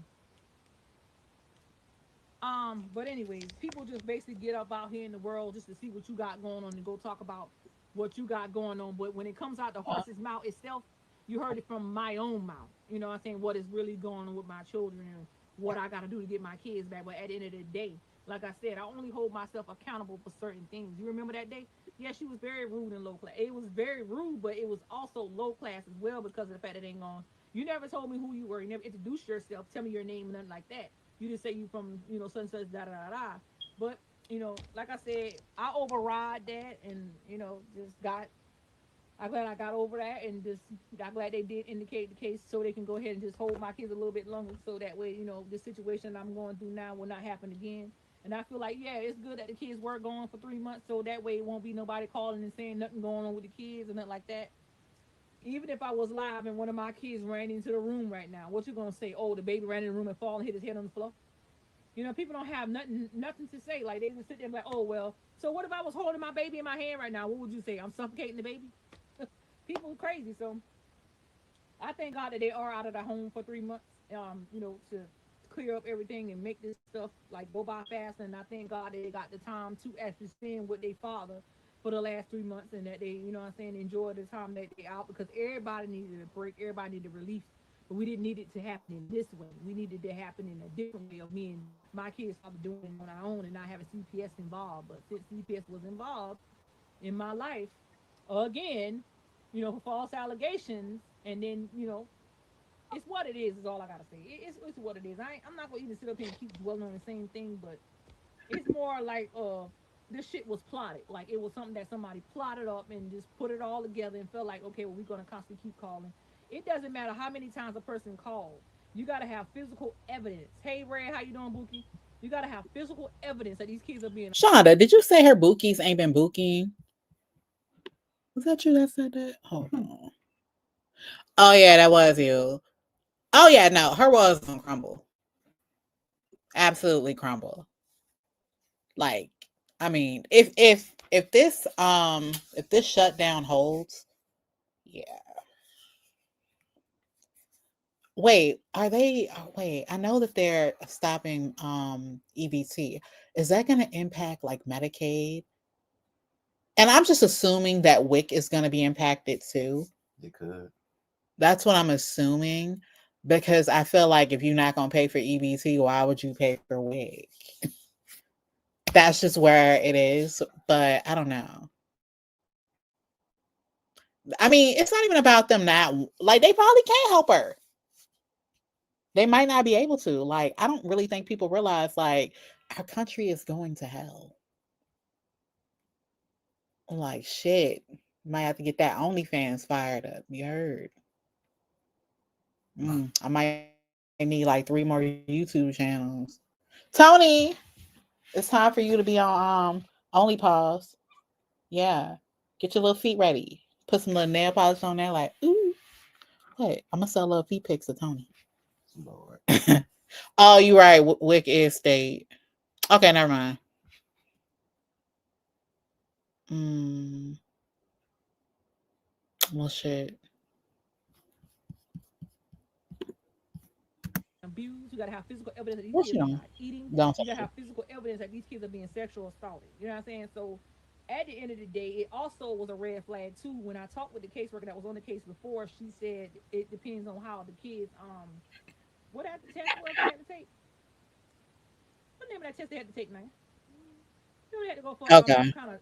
But anyways, people just basically get up out here in the world just to see what you got going on and go talk about what you got going on. But when it comes out the horse's mouth itself, you heard it from my own mouth. You know what I'm saying? What is really going on with my children and what I got to do to get my kids back. But at the end of the day, like I said, I only hold myself accountable for certain things. You remember that day? Yeah, she was very rude and low class. It was very rude, but it was also low class as well because of the fact that it ain't gone. You never told me who you were. You never introduced yourself. Tell me your name and nothing like that. You just say you from, you know, such and such, da da da da. But, you know, like I said, I override that and, you know, I'm glad I got over that and just I'm glad they did indicate the case so they can go ahead and just hold my kids a little bit longer so that way, you know, this situation I'm going through now will not happen again. And I feel like, yeah, it's good that the kids were gone for 3 months so that way it won't be nobody calling and saying nothing going on with the kids and nothing like that. Even if I was live and one of my kids ran into the room right now, what you gonna say? Oh, the baby ran in the room and fall and hit his head on the floor. You know, people don't have nothing to say. Like they just sit there and be like, oh well. So what if I was holding my baby in my hand right now? What would you say? I'm suffocating the baby. People are crazy. So I thank God that they are out of the home for 3 months. You know, to clear up everything and make this stuff like go by fast. And I thank God that they got the time to actually spend with their father for the last 3 months and that they, you know what I'm saying, enjoy the time that they out because everybody needed a break, everybody needed relief. But we didn't need it to happen in this way. We needed it to happen in a different way of me and my kids probably doing it on our own and not having CPS involved. But since CPS was involved in my life, again, you know, for false allegations, and then, you know, it's what it is all I gotta say. It's what it is. I'm not gonna even sit up here and keep dwelling on the same thing, but it's more like this shit was plotted. Like it was something that somebody plotted up and just put it all together and felt like, okay, well, we're gonna constantly keep calling. It doesn't matter how many times a person calls. You gotta have physical evidence. Hey Red, how you doing, Bookie? You gotta have physical evidence that these kids are being. Shonda, did you say her bookies ain't been booking? Was that you that said that? Hold on. Oh yeah, that was you. Oh yeah, no, her was gonna crumble. Absolutely crumble. Like, I mean, if this shutdown holds, yeah. Wait, are they? Wait, I know that they're stopping EBT. Is that going to impact like Medicaid? And I'm just assuming that WIC is going to be impacted too. It could. That's what I'm assuming because I feel like if you're not going to pay for EBT, why would you pay for WIC? That's just where it is, but I don't know. I mean, it's not even about them not, like, they probably can't help her. They might not be able to. Like, I don't really think people realize, like, our country is going to hell. I'm like, shit. Might have to get that OnlyFans fired up. You heard? I might need like 3 more YouTube channels. Tony, it's time for you to be on OnlyPause. Yeah. Get your little feet ready. Put some little nail polish on there, like, ooh. What? I'm gonna sell little feet pics to Tony. Lord. Oh, you right. Wick is state. Okay, never mind. Well, shit. Abused. You gotta have physical evidence that these What kids you are doing? not eating. Don't You touch gotta it. have physical evidence that these kids are being sexual assaulted. You know what I'm saying? So at the end of the day, it also was a red flag too. When I talked with the caseworker that was on the case before, she said it depends on how the kids what that test was they had to take. What name of that test they had to take, man? You know, they had to go for Okay. some kind of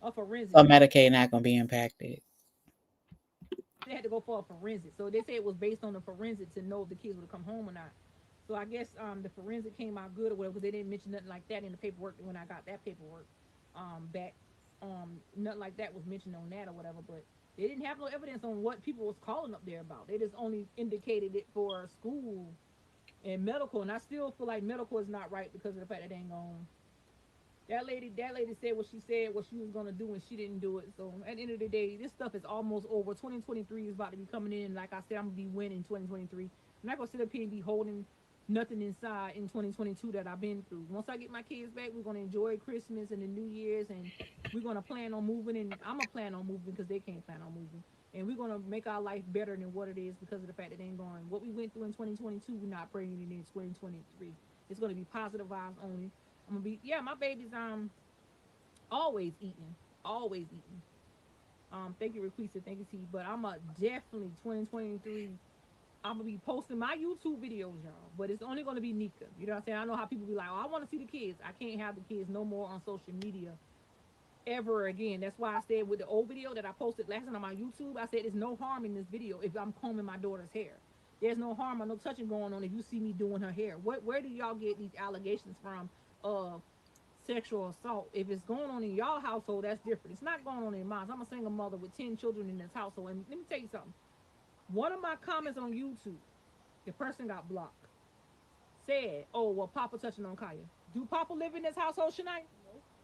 a forensic. So Medicaid not gonna be impacted. They had to go for a forensic. So they say it was based on the forensic to know if the kids would come home or not. So I guess the forensic came out good or whatever, because they didn't mention nothing like that in the paperwork when I got that paperwork back. Nothing like that was mentioned on that or whatever, but they didn't have no evidence on what people was calling up there about. They just only indicated it for school and medical, and I still feel like medical is not right because of the fact that they ain't gonna. That lady said what she said, what she was gonna do, and she didn't do it. So at the end of the day, this stuff is almost over. 2023 is about to be coming in. Like I said, I'm gonna be winning 2023. I'm not gonna sit up here and be holding nothing inside in 2022 that I've been through. Once I get my kids back, we're gonna enjoy Christmas and the New Year's, and we're gonna plan on moving. And I'm gonna plan on moving because they can't plan on moving. And we're gonna make our life better than what it is because of the fact that they ain't going. What we went through in 2022, we're not bringing it in 2023. It's gonna be positive vibes only. I'm gonna be my baby's always eating. Always eating. Thank you, Requisa, thank you, T. But I'm definitely 2023. I'm gonna be posting my YouTube videos, y'all. But it's only gonna be Nika. You know what I'm saying? I know how people be like, oh, I wanna see the kids. I can't have the kids no more on social media ever again. That's why I said with the old video that I posted last night on my YouTube, I said there's no harm in this video if I'm combing my daughter's hair. There's no harm or no touching going on if you see me doing her hair. Where do y'all get these allegations from of sexual assault? If it's going on in y'all household, that's different. It's not going on in mine. I'm a single mother with 10 children in this household. And let me tell you something. One of my comments on YouTube, the person got blocked. Said, oh, well, Papa touching on Kaya. Do Papa live in this household, Shania?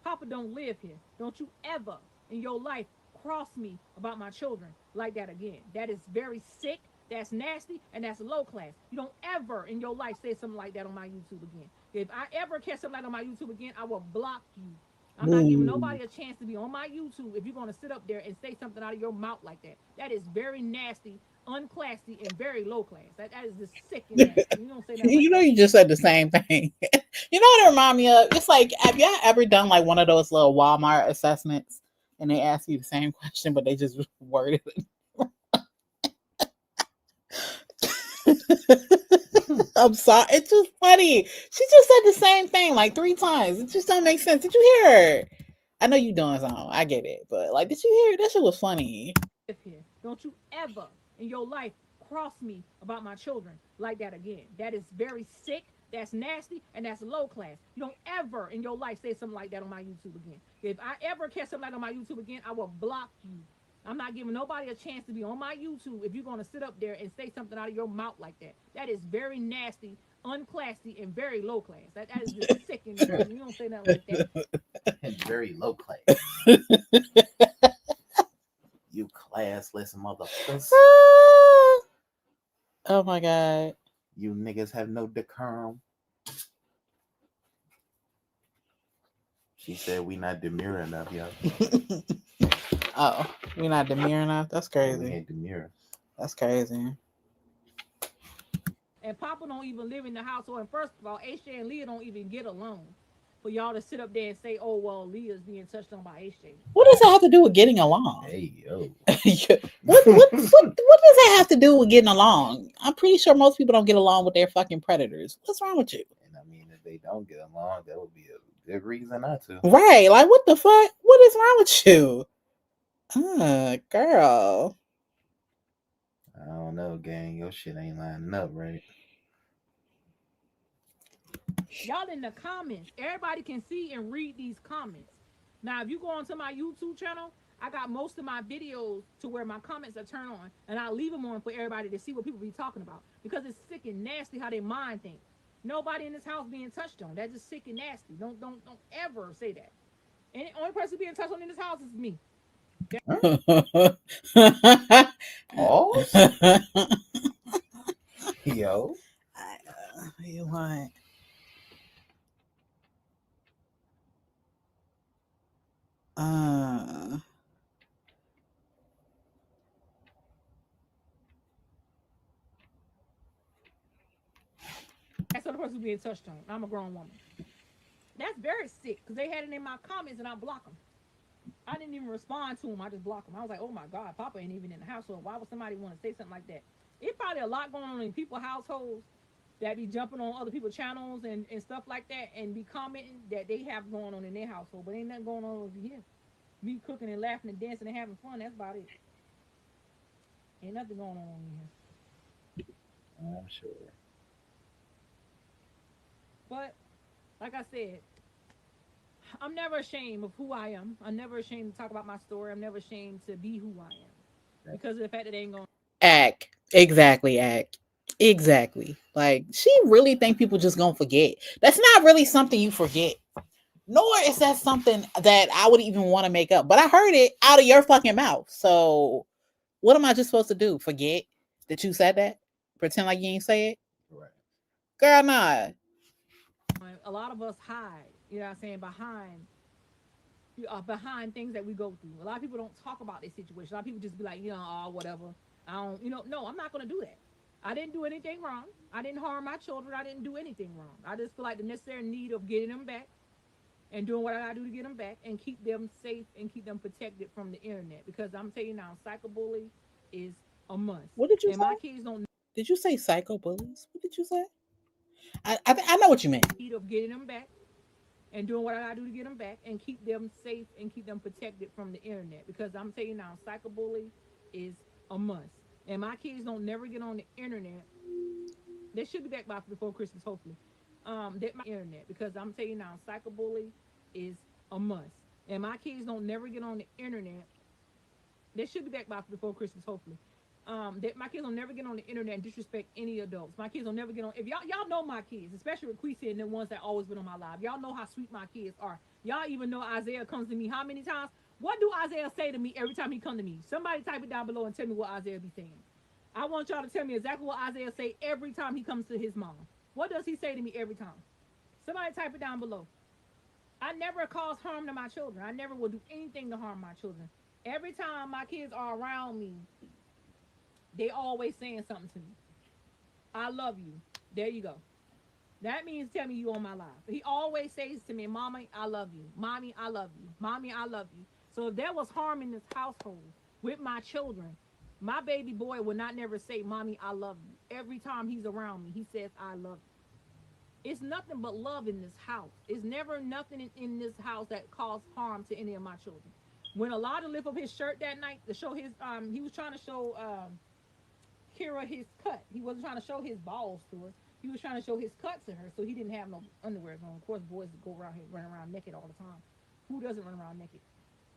Papa don't live here. Don't you ever in your life cross me about my children like that again. That is very sick. That's nasty, and that's low class. You don't ever in your life say something like that on my YouTube again. If I ever catch something like that on my YouTube again, I will block you. I'm not giving nobody a chance to be on my YouTube if you're going to sit up there and say something out of your mouth like that. That is very nasty, unclassy, and very low class. That is just sick and nasty. You don't say that. You know, you just said the same thing. You know what it remind me of? It's like, have y'all ever done like one of those little Walmart assessments and they ask you the same question, but they just worded it? I'm sorry. It's just funny. She just said the same thing like 3 times. It just don't make sense. Did you hear her? I know you doing something. I get it. But like, did you hear it? That shit was funny. Don't you ever in your life cross me about my children like that again. That is very sick. That's nasty, and that's low class. You don't ever in your life say something like that on my YouTube again. If I ever catch something like that on my YouTube again, I will block you. I'm not giving nobody a chance to be on my YouTube if you're going to sit up there and say something out of your mouth like that. That is very nasty, unclassy, and very low class. That is just sick and nasty. You don't say nothing like that. And very low class. You classless motherfuckers. Oh my God. You niggas have no decorum. She said we not demure enough, yo. Oh, we not demure enough? That's crazy. We ain't demure. That's crazy. And Papa don't even live in the household. And first of all, Ashay and Leah don't even get along. For y'all to sit up there and say, oh, well, Leah's being touched on by Ashay. What does that have to do with getting along? Hey, yo. What does that have to do with getting along? I'm pretty sure most people don't get along with their fucking predators. What's wrong with you? And I mean, if they don't get along, that would be a good reason not to. Right. Like, what the fuck? What is wrong with you? Girl. I don't know, gang. Your shit ain't lining up, right? Y'all in the comments. Everybody can see and read these comments. Now, if you go onto my YouTube channel, I got most of my videos to where my comments are turned on, and I leave them on for everybody to see what people be talking about, because it's sick and nasty how they mind think. Nobody in this house being touched on. That's just sick and nasty. Don't ever say that. And the only person being touched on in this house is me. Oh, yo, You want? That's the other person being touched on. I'm a grown woman. That's very sick, because they had it in my comments and I block them. I didn't even respond to them. I just blocked them. I was like, oh my God, Papa ain't even in the household. Why would somebody want to say something like that? It's probably a lot going on in people's households that be jumping on other people's channels and stuff like that and be commenting that they have going on in their household. But ain't nothing going on over here. Me cooking and laughing and dancing and having fun. That's about it. Ain't nothing going on in here. I'm sure. But like I said, I'm never ashamed of who I am. I'm never ashamed to talk about my story. I'm never ashamed to be who I am, because of the fact that they ain't gonna act. Exactly. Like, she really think people just gonna forget. That's not really something you forget. Nor is that something that I would even want to make up. But I heard it out of your fucking mouth. So what am I just supposed to do? Forget that you said that? Pretend like you ain't say it? Right. Girl, nah. a lot of us hide, you know what I'm saying, behind things that we go through. A lot of people don't talk about their situation. A lot of people just be like, oh, whatever. I don't, no, I'm not going to do that. I didn't do anything wrong. I didn't harm my children. I didn't do anything wrong. I just feel like the necessary need of getting them back and doing what I got to do to get them back and keep them safe and keep them protected from the internet. Because I'm telling you now, cyberbullying is a must. What did you say? My kids don't. Did you say psycho bullies? What did you say? I know what you meant. Need of getting them back and doing what I gotta do to get them back and keep them safe and keep them protected from the internet. Because I'm telling you now, cyberbullying is a must. And my kids don't never get on the internet. They should be back by before Christmas, hopefully. That my internet, because I'm telling you now, cyberbullying is a must. And my kids don't never get on the internet. They should be back by before Christmas, hopefully. That my kids don't never get on the internet and disrespect any adults. My kids don't never get on. If y'all know my kids, especially with Queasy and the ones that always been on my live, y'all know how sweet my kids are. Y'all even know Isaiah comes to me how many times? What do Isaiah say to me every time he come to me? Somebody type it down below and tell me what Isaiah be saying. I want y'all to tell me exactly what Isaiah say every time he comes to his mom. What does he say to me every time? Somebody type it down below. I never cause harm to my children. I never will do anything to harm my children. Every time my kids are around me, they always saying something to me. I love you. There you go. That means tell me you on my live. He always says to me, Mommy, I love you. Mommy, I love you. Mommy, I love you. So if there was harm in this household with my children, my baby boy would not never say, Mommy, I love you. Every time he's around me, he says, I love you. It's nothing but love in this house. It's never nothing in this house that caused harm to any of my children. When Alada lift up his shirt that night to show his, he was trying to show Kira his cut. He wasn't trying to show his balls to her. He was trying to show his cut to her, so he didn't have no underwear on. Of course, boys go around here running around naked all the time. Who doesn't run around naked?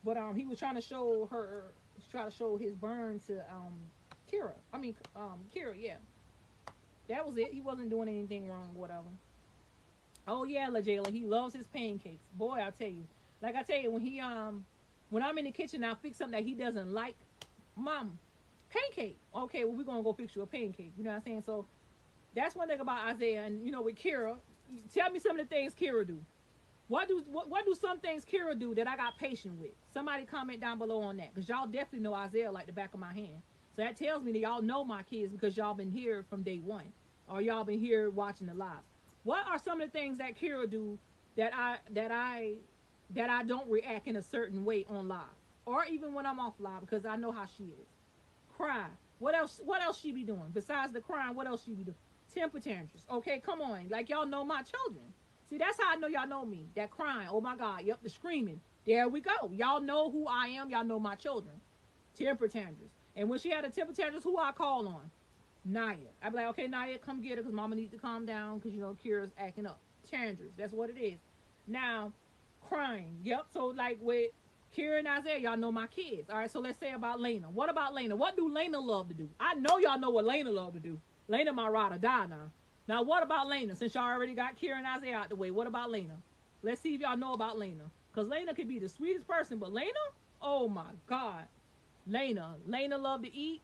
But he was trying to show her, try to show his burn to Kira. Kira, yeah. That was it. He wasn't doing anything wrong, whatever. Oh yeah, LaJayla, he loves his pancakes. Boy, I tell you. Like I tell you, when I'm in the kitchen, I'll fix something that he doesn't like. Mom, pancake. Okay, well, we're going to go fix you a pancake. You know what I'm saying? So that's one thing about Isaiah. And, with Kira, tell me some of the things Kira do. What do some things Kira do that I got patience with? Somebody comment down below on that, because y'all definitely know Isaiah like the back of my hand. So that tells me that y'all know my kids because y'all been here from day one, or y'all been here watching the live. What are some of the things that Kira do that I don't react in a certain way on live, or even when I'm off live, because I know how she is. Cry. What else she be doing besides the crying? What else she be doing? Temper tantrums. Okay, come on. Like, y'all know my children. See, that's how I know y'all know me. That crying. Oh my God. Yep, the screaming. There we go. Y'all know who I am. Y'all know my children. Temper tantrums. And when she had a temper tantrums, who I call on? Naya. I'd be like, okay, Naya, come get her, because Mama needs to calm down, because Kira's acting up. Tantrums. That's what it is. Now, crying. Yep. So like with Kira and Isaiah, y'all know my kids. All right. So let's say about Lena. What about Lena? What do Lena love to do? I know y'all know what Lena love to do. Lena my ride or die now. Now what about Lena? Since y'all already got Kira and Isaiah out the way, what about Lena? Let's see if y'all know about Lena. Cause Lena could be the sweetest person, but Lena, oh my God, Lena love to eat.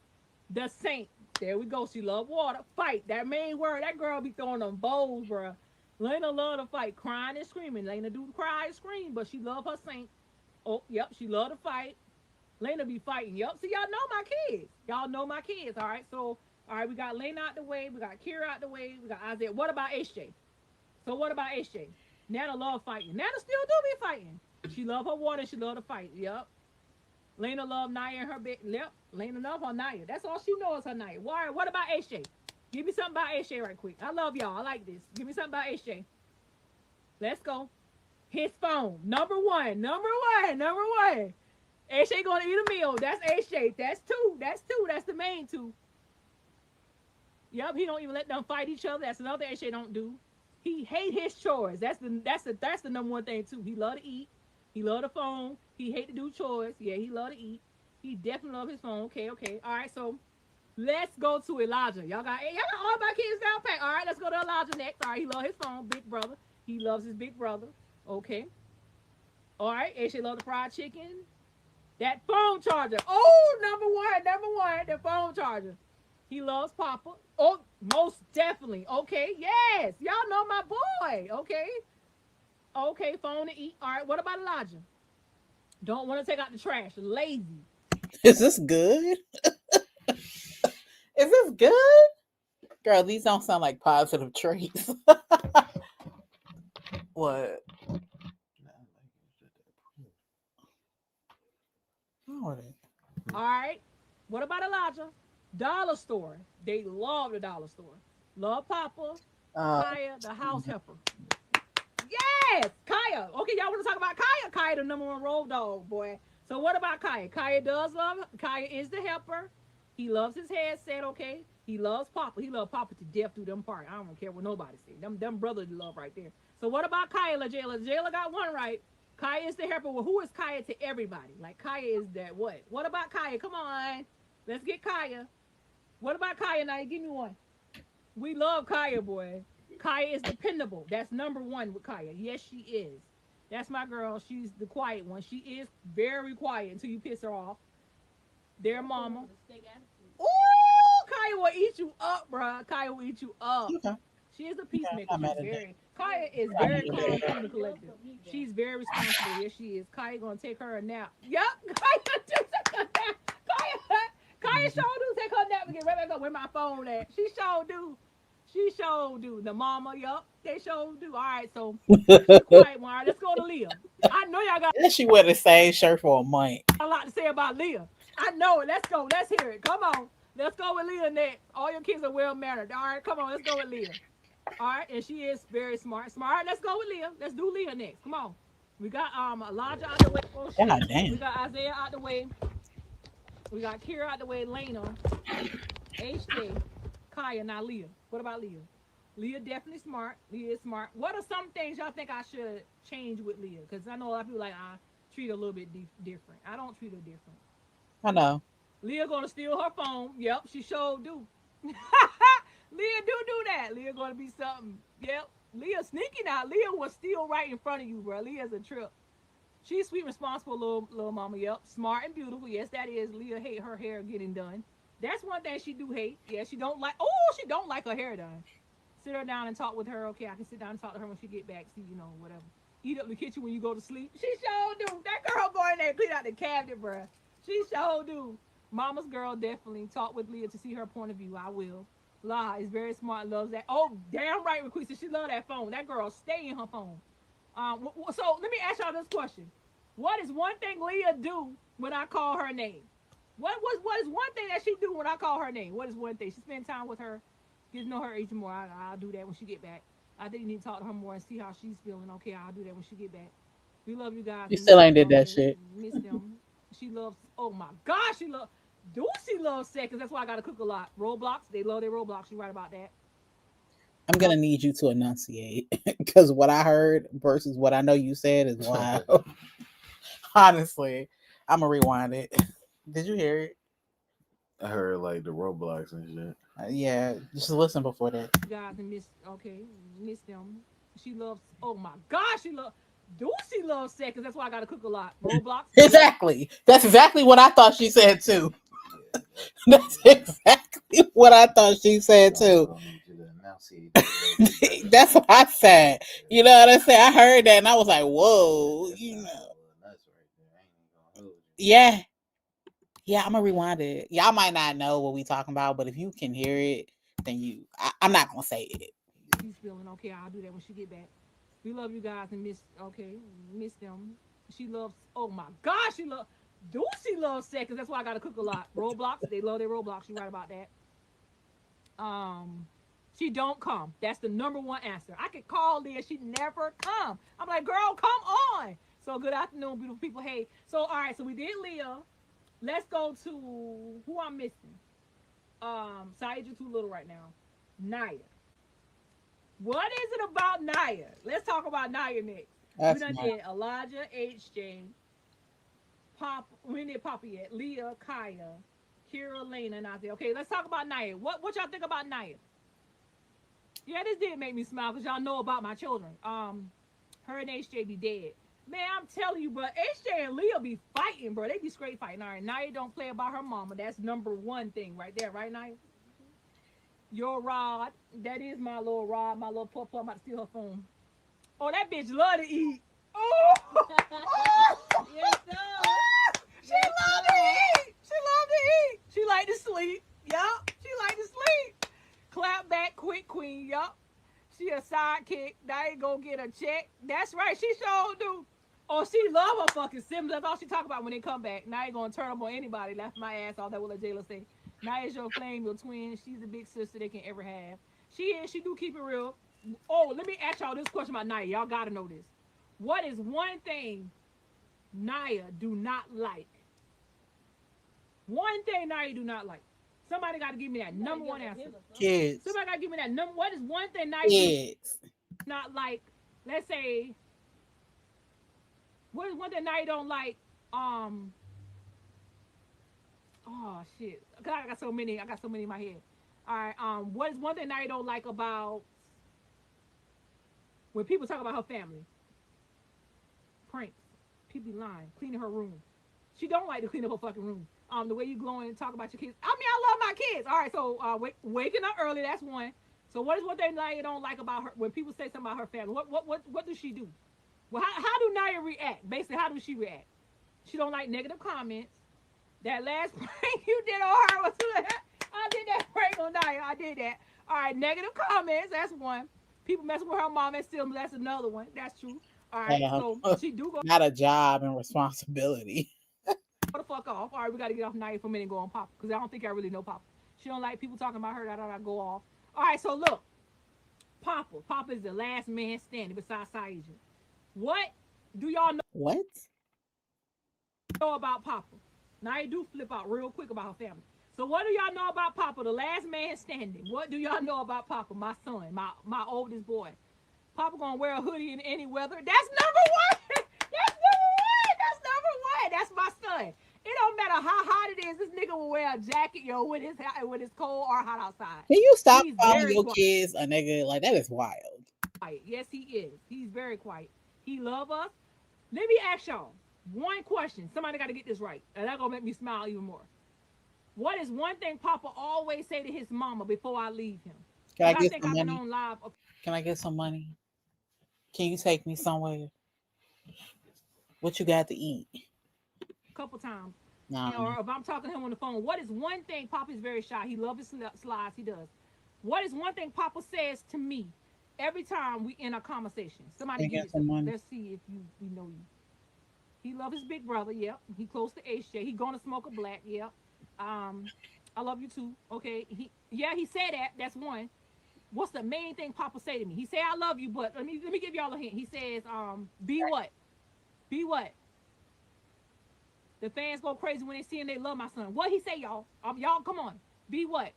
The saint. There we go. She love water. Fight. That main word. That girl be throwing them bowls, bro. Lena love to fight, crying and screaming. Lena do cry and scream, but she love her saint. Oh, yep, she love to fight. Lena be fighting. Yep. See, y'all know my kids. Y'all know my kids. All right. So, all right, we got Lena out the way. We got Kira out the way. We got Isaiah. What about HJ? So what about HJ? Nana love fighting. Nana still do be fighting. She love her water. She love to fight. Yep. Lena love Naya and her bit. Yep. Lena love her Naya. That's all she knows is her Naya. Why? What about HJ? Give me something about HJ right quick. I love y'all. I like this. Give me something about HJ. Let's go. His phone. Number one. HJ gonna eat a meal. That's HJ. That's two. That's the main two. Yep. He don't even let them fight each other. That's another HJ don't do. He hate his chores. That's the number one thing too. He love to eat. He love the phone. He hate to do chores. Yeah, he love to eat. He definitely love his phone. Okay. All right, so let's go to Elijah. Y'all got all my kids down packed. All right, let's go to Elijah next. All right, he love his phone, big brother. He loves his big brother. Okay. All right, AJ love the fried chicken. That phone charger. Oh, number one, the phone charger. He loves Papa. Oh, most definitely. Okay, yes. Y'all know my boy. Okay, phone to eat. All right, what about Elijah? Don't want to take out the trash. Lazy. Is this good? Is this good? Girl, these don't sound like positive traits. What? All right. What about Elijah? Dollar store. They love the dollar store. Love Papa. Kaya, the house helper. Yes, Kaya. Okay, y'all want to talk about Kaya? Kaya, the number one road dog, boy. So what about Kaya? Kaya does love. Kaya is the helper. He loves his headset. Okay. He loves Papa. He loves Papa to death through them parts. I don't care what nobody says. Them brothers love right there. So what about Kaya? LaJayla? LaJayla got one right. Kaya is the helper. Well, who is Kaya to everybody? Like Kaya is that what? What about Kaya? Come on, let's get Kaya. What about Kaya? Now give me one. We love Kaya, boy. Kaya is dependable. That's number one with Kaya. Yes, she is. That's my girl. She's the quiet one. She is very quiet until you piss her off. Their mama. Ooh, Kaya will eat you up, bro. Kaya will eat you up. Okay. She is a peacemaker. Kaya is very calm, cool, and collected. She's very responsible. Yes, she is. Kaya gonna take her a nap. Yep. Kaya sure do take her nap and get right back up where my phone at. She sure do. The mama, yup, they sure do. All right, so quiet one. All right, let's go to Leah. I know y'all got. She wear the same shirt for a month. A lot to say about Leah. I know it. Let's go. Let's hear it. Come on. Let's go with Leah next. All your kids are well mannered. All right, come on. Let's go with Leah. All right, and she is very smart. All right, let's go with Leah. Let's do Leah next. Come on. We got Elijah out the way. Oh, God damn. We got Isaiah out the way. We got Kira out the way. Lena, HJ, Kaya, now Leah. What about Leah? Leah definitely smart. Leah is smart. What are some things y'all think I should change with Leah? Because I know a lot of people like I treat her a little bit different. I don't treat her different. I know. Leah gonna steal her phone. Yep, she sure do. Leah do that. Leah gonna be something. Yep. Leah sneaky now. Leah was still right in front of you, bro. Leah's a trip. She's sweet, responsible little mama. Yep. Smart and beautiful. Yes, that is. Leah hate her hair getting done. That's one thing she do hate. Yeah, she don't like. Oh, she don't like her hair done. Sit her down and talk with her. Okay, I can sit down and talk to her when she get back. See, whatever. Eat up the kitchen when you go to sleep. She sure do. That girl go in there and clean out the cabinet, bro. She sure do. Mama's girl definitely talk with Leah to see her point of view. I will. La is very smart, loves that. Oh, damn right, Requisa. She love that phone. That girl stay in her phone. So let me ask y'all this question. What is one thing Leah do when I call her name? What is one thing that she do when I call her name? What is one thing? She spend time with her, get to know her even more. I'll do that when she get back. I think you need to talk to her more and see how she's feeling. Okay, I'll do that when she get back. We love you guys. You still ain't did that shit. Miss them. She loves, oh my gosh, she loves seconds. That's why I gotta cook a lot. Roblox, they love their Roblox. You right about that. I'm gonna need you to enunciate because what I heard versus what I know you said is wild. Honestly, I'm gonna rewind it. Did you hear it? I heard like the Roblox and shit. Yeah, just listen before that. Guys and miss them. She loves. Oh my gosh, she loves. Do she love seconds? That's why I gotta cook a lot. Roblox. Exactly. That's exactly what I thought she said too. That's exactly what I thought she said too. That's what I said. You know what I said? I heard that and I was like, whoa, you know. Yeah. Yeah, I'm gonna rewind it. Y'all might not know what we talking about, but if you can hear it, then I'm not gonna say it. She's feeling okay. I'll do that when she get back. We love you guys and miss them. She loves. Oh my gosh, she loves. Do she love seconds? That's why I gotta cook a lot. Roblox. They love their Roblox. You right about that. She don't come. That's the number one answer. I could call Leah. She never come. I'm like, girl, come on. So good afternoon, beautiful people. Hey. So all right. So we did Leah. Let's go to who I'm missing. Saeed, you're too little right now. Naya. What is it about Naya? Let's talk about Naya next. We done did Elijah, HJ, Pop. We didn't Papa yet. Leah, Kaya, Kira, Lena, and out there. Okay, let's talk about Naya. What y'all think about Naya? Yeah, this did make me smile because y'all know about my children. Her and HJ be dead. Man, I'm telling you, bro, HJ and Leah be fighting, bro. They be straight fighting. All right, Naya don't play about her mama. That's number one thing right there, right, Naya? Your Rod, that is my little Rod, my little pup. I'm about to steal her phone. Oh, that bitch love to eat. Oh, Yes, sir. She love to eat. She love to eat. She like to sleep. Yup. She like to sleep. Clap back quick, queen. Yup. She a sidekick. Now ain't gonna get a check. That's right. She sure do. Oh, she love her fucking siblings. That's all she talk about when they come back. Now ain't gonna turn up on anybody. Laugh my ass off. That what Jayla say. Now is your flame, your twin. She's the big sister they can ever have. She is. She do keep it real. Oh, let me ask y'all this question about Naya. Y'all gotta know this. What is one thing Naya do not like? One thing Naya do not like. Somebody got to give me that number one answer. Kids. Somebody got to give me that number. What is one thing Naya do not like? Let's say. What is one thing Naya don't like? Oh shit! I got so many. I got so many in my head. All right. What is one thing Naya don't like about when people talk about her family? Pranks. People be lying. Cleaning her room. She don't like to clean up her fucking room. The way you glowing and talk about your kids. I mean, I love my kids. All right. So waking up early. That's one. So what is one thing Naya don't like about her when people say something about her family? What does she do? Well, how do Naya react? Basically, how does she react? She don't like negative comments. That last prank you did on her was I did that prank on Naya. I did that. All right, negative comments. That's one. People messing with her mom and siblings. That's another one. That's true. All right, so she do go. Not a job and responsibility. Go the fuck off. All right, we got to get off Naya for a minute and go on Papa because I don't think I really know Papa. She don't like people talking about her. I don't go off. All right, so look, Papa. Papa is the last man standing besides Saija. What do y'all know? What? Know about Papa? Naya do flip out real quick about her family. So what do y'all know about Papa, the last man standing? What do y'all know about Papa, my son, my oldest boy? Papa gonna wear a hoodie in any weather. That's number one. That's number one. That's number one. That's my son. It don't matter how hot it is. This nigga will wear a jacket, when it's cold or hot outside. Can you stop calling your kids a nigga? Like, that is wild. Yes, he is. He's very quiet. He love us. Let me ask y'all one question. Somebody got to get this right, and that's gonna make me smile even more. What is one thing Papa always say to his mama before I leave him? Can I get some money? Can I get some money? Can you take me somewhere? What you got to eat? A couple times. No. Or if I'm talking to him on the phone, what is one thing Papa's very shy? He loves his slides. He does. What is one thing Papa says to me every time we in a conversation? Somebody give it to me. Let's see if we know you. He love his big brother. Yep. He close to HJ. He gonna smoke a black. Yep. I love you too. Okay. He said that. That's one. What's the main thing Papa say to me? He say I love you, but let me give y'all a hint. He says, be what? Be what? The fans go crazy when they see him. They love my son. What he say, y'all? Y'all come on. Be what?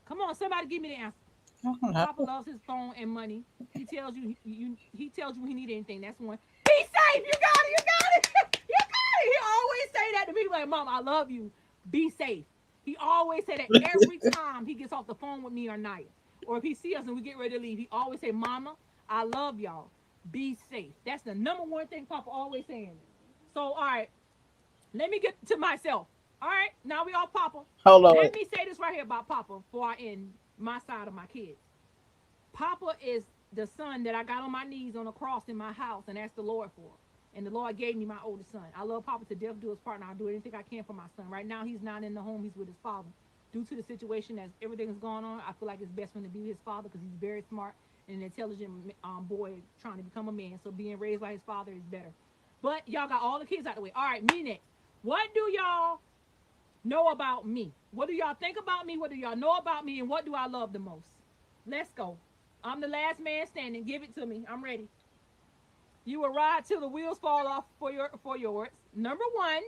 Come on, somebody give me the answer. I don't know. Papa loves his phone and money. He tells you he tells you he need anything. That's one. Be safe. You got it. You got it. You got it. He always say that to me like, Mom, I love you. Be safe. He always say that every time he gets off the phone with me or Naya. Or if he see us and we get ready to leave, he always say, Mama, I love y'all. Be safe. That's the number one thing Papa always saying. So, all right, let me get to myself. All right, now we all Papa. Hold on. Let me say this right here about Papa before I end my side of my kids. Papa is the son that I got on my knees on a cross in my house and asked the Lord for. And the Lord gave me my oldest son. I love Papa to death, do his part, and I'll do anything I can for my son. Right now, he's not in the home. He's with his father. Due to the situation as everything is going on, I feel like it's best for him to be with his father because he's very smart and an intelligent boy trying to become a man. So being raised by his father is better. But y'all got all the kids out the way. All right, me next. What do y'all know about me? What do y'all think about me? What do y'all know about me? And what do I love the most? Let's go. I'm the last man standing. Give it to me. I'm ready. You will ride till the wheels fall off for yours. Number one,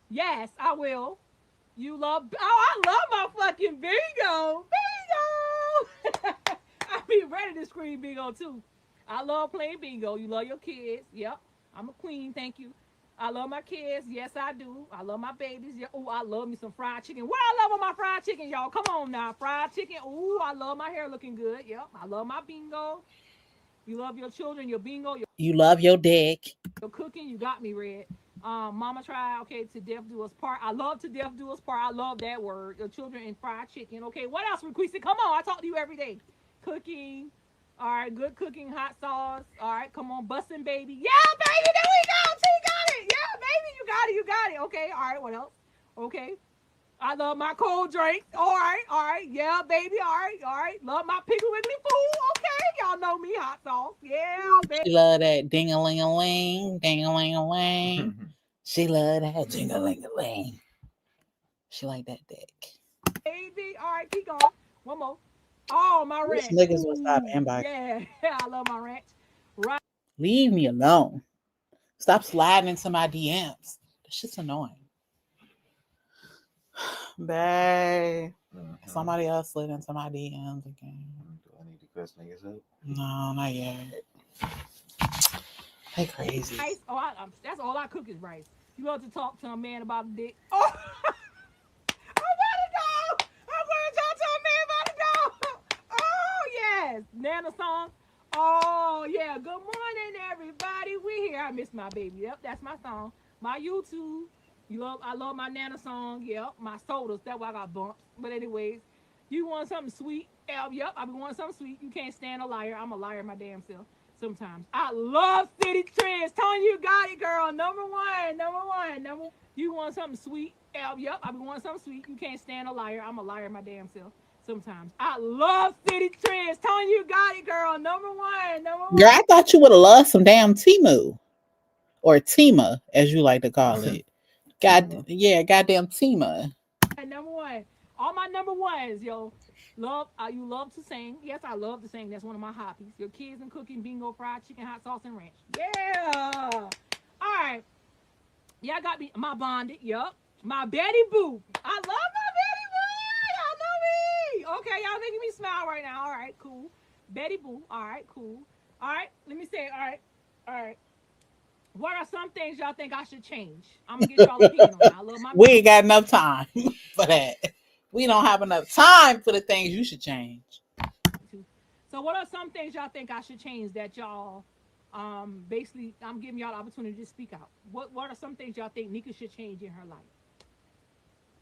yes, I will. You love. Oh, I love my fucking bingo. Bingo. I be ready to scream bingo too. I love playing bingo. You love your kids. Yep. I'm a queen. Thank you. I love my kids. Yes, I do. I love my babies. Yeah. Oh, I love me some fried chicken. What I love on my fried chicken, y'all. Come on now. Fried chicken. Oh, I love my hair looking good. Yep. I love my bingo. You love your children, your bingo, You love your dick. your cooking. You got me, Red. Mama try, okay, to death do us part. I love to death do us part. I love that word. Your children and fried chicken. Okay, what else, Requisa? Come on, I talk to you every day. Cooking. All right, good cooking, hot sauce. All right, come on, busting baby. Yeah, baby, there we go. T got it. Yeah, baby, you got it. You got it. Okay, all right, what else? Okay. I love my cold drink. All right. Yeah, baby. All right. Love my Piggly Wiggly food. Okay, y'all know me, hot sauce. Yeah, baby. She love that ding-a-ling-a-ling, ding-a-ling-a-ling. She love that ding-a-ling-a-ling. She like that dick. Baby. All right, keep going. One more. Oh, my ranch. Niggas will stop inbox. Yeah, I love my ranch. Right. Leave me alone. Stop sliding into my DMs. This shit's annoying. Babe. Somebody else slid into my DMs again. Do I need to cuss niggas up? No, not yet. They crazy. Rice. Oh, that's all I cook is rice. You love to talk to a man about a dick. Oh, I'm gonna go. I'm gonna talk to a man about a dog. Oh yes, Nana song. Oh yeah. Good morning, everybody. We here. I miss my baby. Yep, that's my song. My YouTube. I love my Nana song. Yep, my sodas. That's why I got bumps. But anyways, you want something sweet? Yep, I be wanting something sweet. You can't stand a liar. I'm a liar my damn self. Sometimes I love City Trends. Tony, you got it, girl. Number one. You want something sweet? Yep, I be wanting something sweet. You can't stand a liar. I'm a liar my damn self. Sometimes I love City Trends. Tony, you got it, girl. Number one. Girl, I thought you would have loved some damn Timu. Or Tima, as you like to call it. Goddamn Tima. Number one. All my number ones, yo. Love, you love to sing. Yes, I love to sing. That's one of my hobbies. Your kids and cooking, bingo, fried chicken, hot sauce, and ranch. Yeah. All right. Yeah, I got me my bonded. Yup. My Betty Boo. I love my Betty Boo. Y'all know me. Okay, y'all making me smile right now. All right, cool. Betty Boo. All right, cool. All right, let me say. All right. What are some things y'all think I should change? I'm gonna get y'all opinion on it. I love my. We ain't got enough time for that. We don't have enough time for the things you should change. So what are some things y'all think I should change that y'all basically I'm giving y'all the opportunity to speak out. What are some things y'all think Nika should change in her life?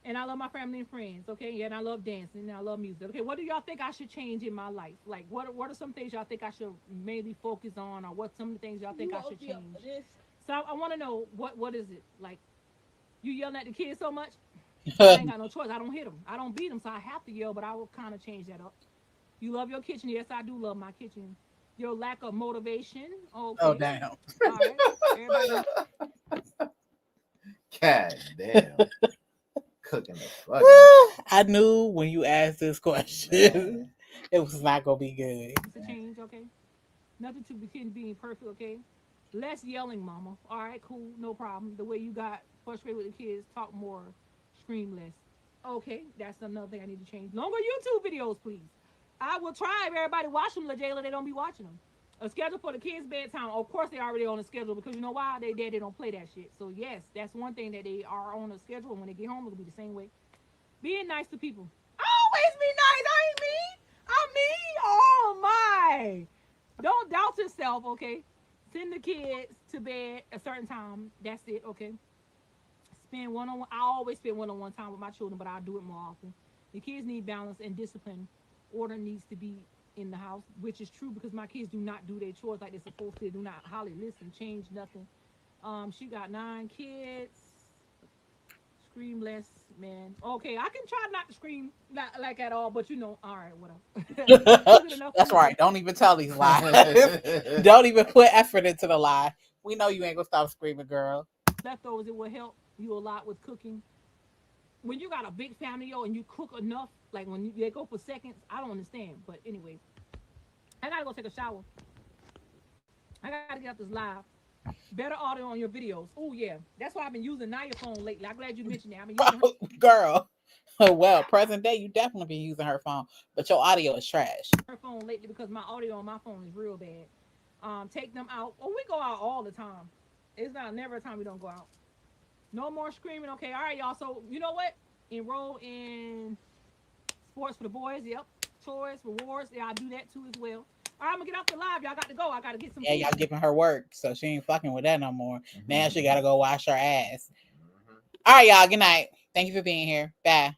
And I love my family and friends, okay? And I love dancing and I love music. Okay, what do y'all think I should change in my life? Like what are some things y'all think I should mainly focus on, or what some of the things y'all think I should change? So I want to know what is it? Like you yelling at the kids so much? I ain't got no choice. I don't hit them. I don't beat them, so I have to yell, but I will kind of change that up. You love your kitchen. Yes, I do love my kitchen. Your lack of motivation. Okay. Oh, damn. All right. Everybody. God damn. Cooking the fuck. I knew when you asked this question, it was not going to be good. It's a change, okay? Nothing to begin being perfect, okay? Less yelling, mama. All right, cool. No problem. The way you got frustrated with the kids, talk more. Scream less. Okay, that's another thing I need to change. Longer YouTube videos, please. I will try if everybody watch them, LaJayla. They don't be watching them. A schedule for the kids' bedtime. Of course, they already on a schedule because you know why? They don't play that shit. So yes, that's one thing that they are on a schedule. And when they get home, it'll be the same way. Being nice to people. Always be nice. I ain't mean. I'm mean. Oh my. Don't doubt yourself. Okay. Send the kids to bed a certain time. That's it. Okay. Spend one-on-one. I always spend one-on-one time with my children, but I do it more often. The kids need balance and discipline. Order needs to be in the house, which is true because my kids do not do their chores like they're supposed to. They do not Holly listen, change nothing. She got 9 kids. Scream less, man. Okay, I can try not to scream like at all, but you know, all right, whatever. That's right. Don't even tell these lies. Don't even put effort into the lie. We know you ain't gonna stop screaming, girl. Leftovers, it will help you a lot with cooking. When you got a big family, yo, and you cook enough, like when they go for seconds, I don't understand. But anyway, I gotta go take a shower. I gotta get up this live. Better audio on your videos. Oh yeah, that's why I've been using Naya phone lately. I'm glad you mentioned that. I've been using her. Girl. Well, present day, you definitely been using her phone, but your audio is trash. Her phone lately because my audio on my phone is real bad. Take them out. Oh, we go out all the time. It's not never a time we don't go out. No more screaming. Okay, all right, y'all. So you know what? Enroll in sports for the boys. Yep. Toys, rewards. Yeah, I do that too as well. All right, I'm gonna get off the live. Y'all got to go. I gotta get some. Yeah, y'all giving her work, so she ain't fucking with that no more. Now she gotta go wash her ass. All right, y'all. Good night. Thank you for being here. Bye.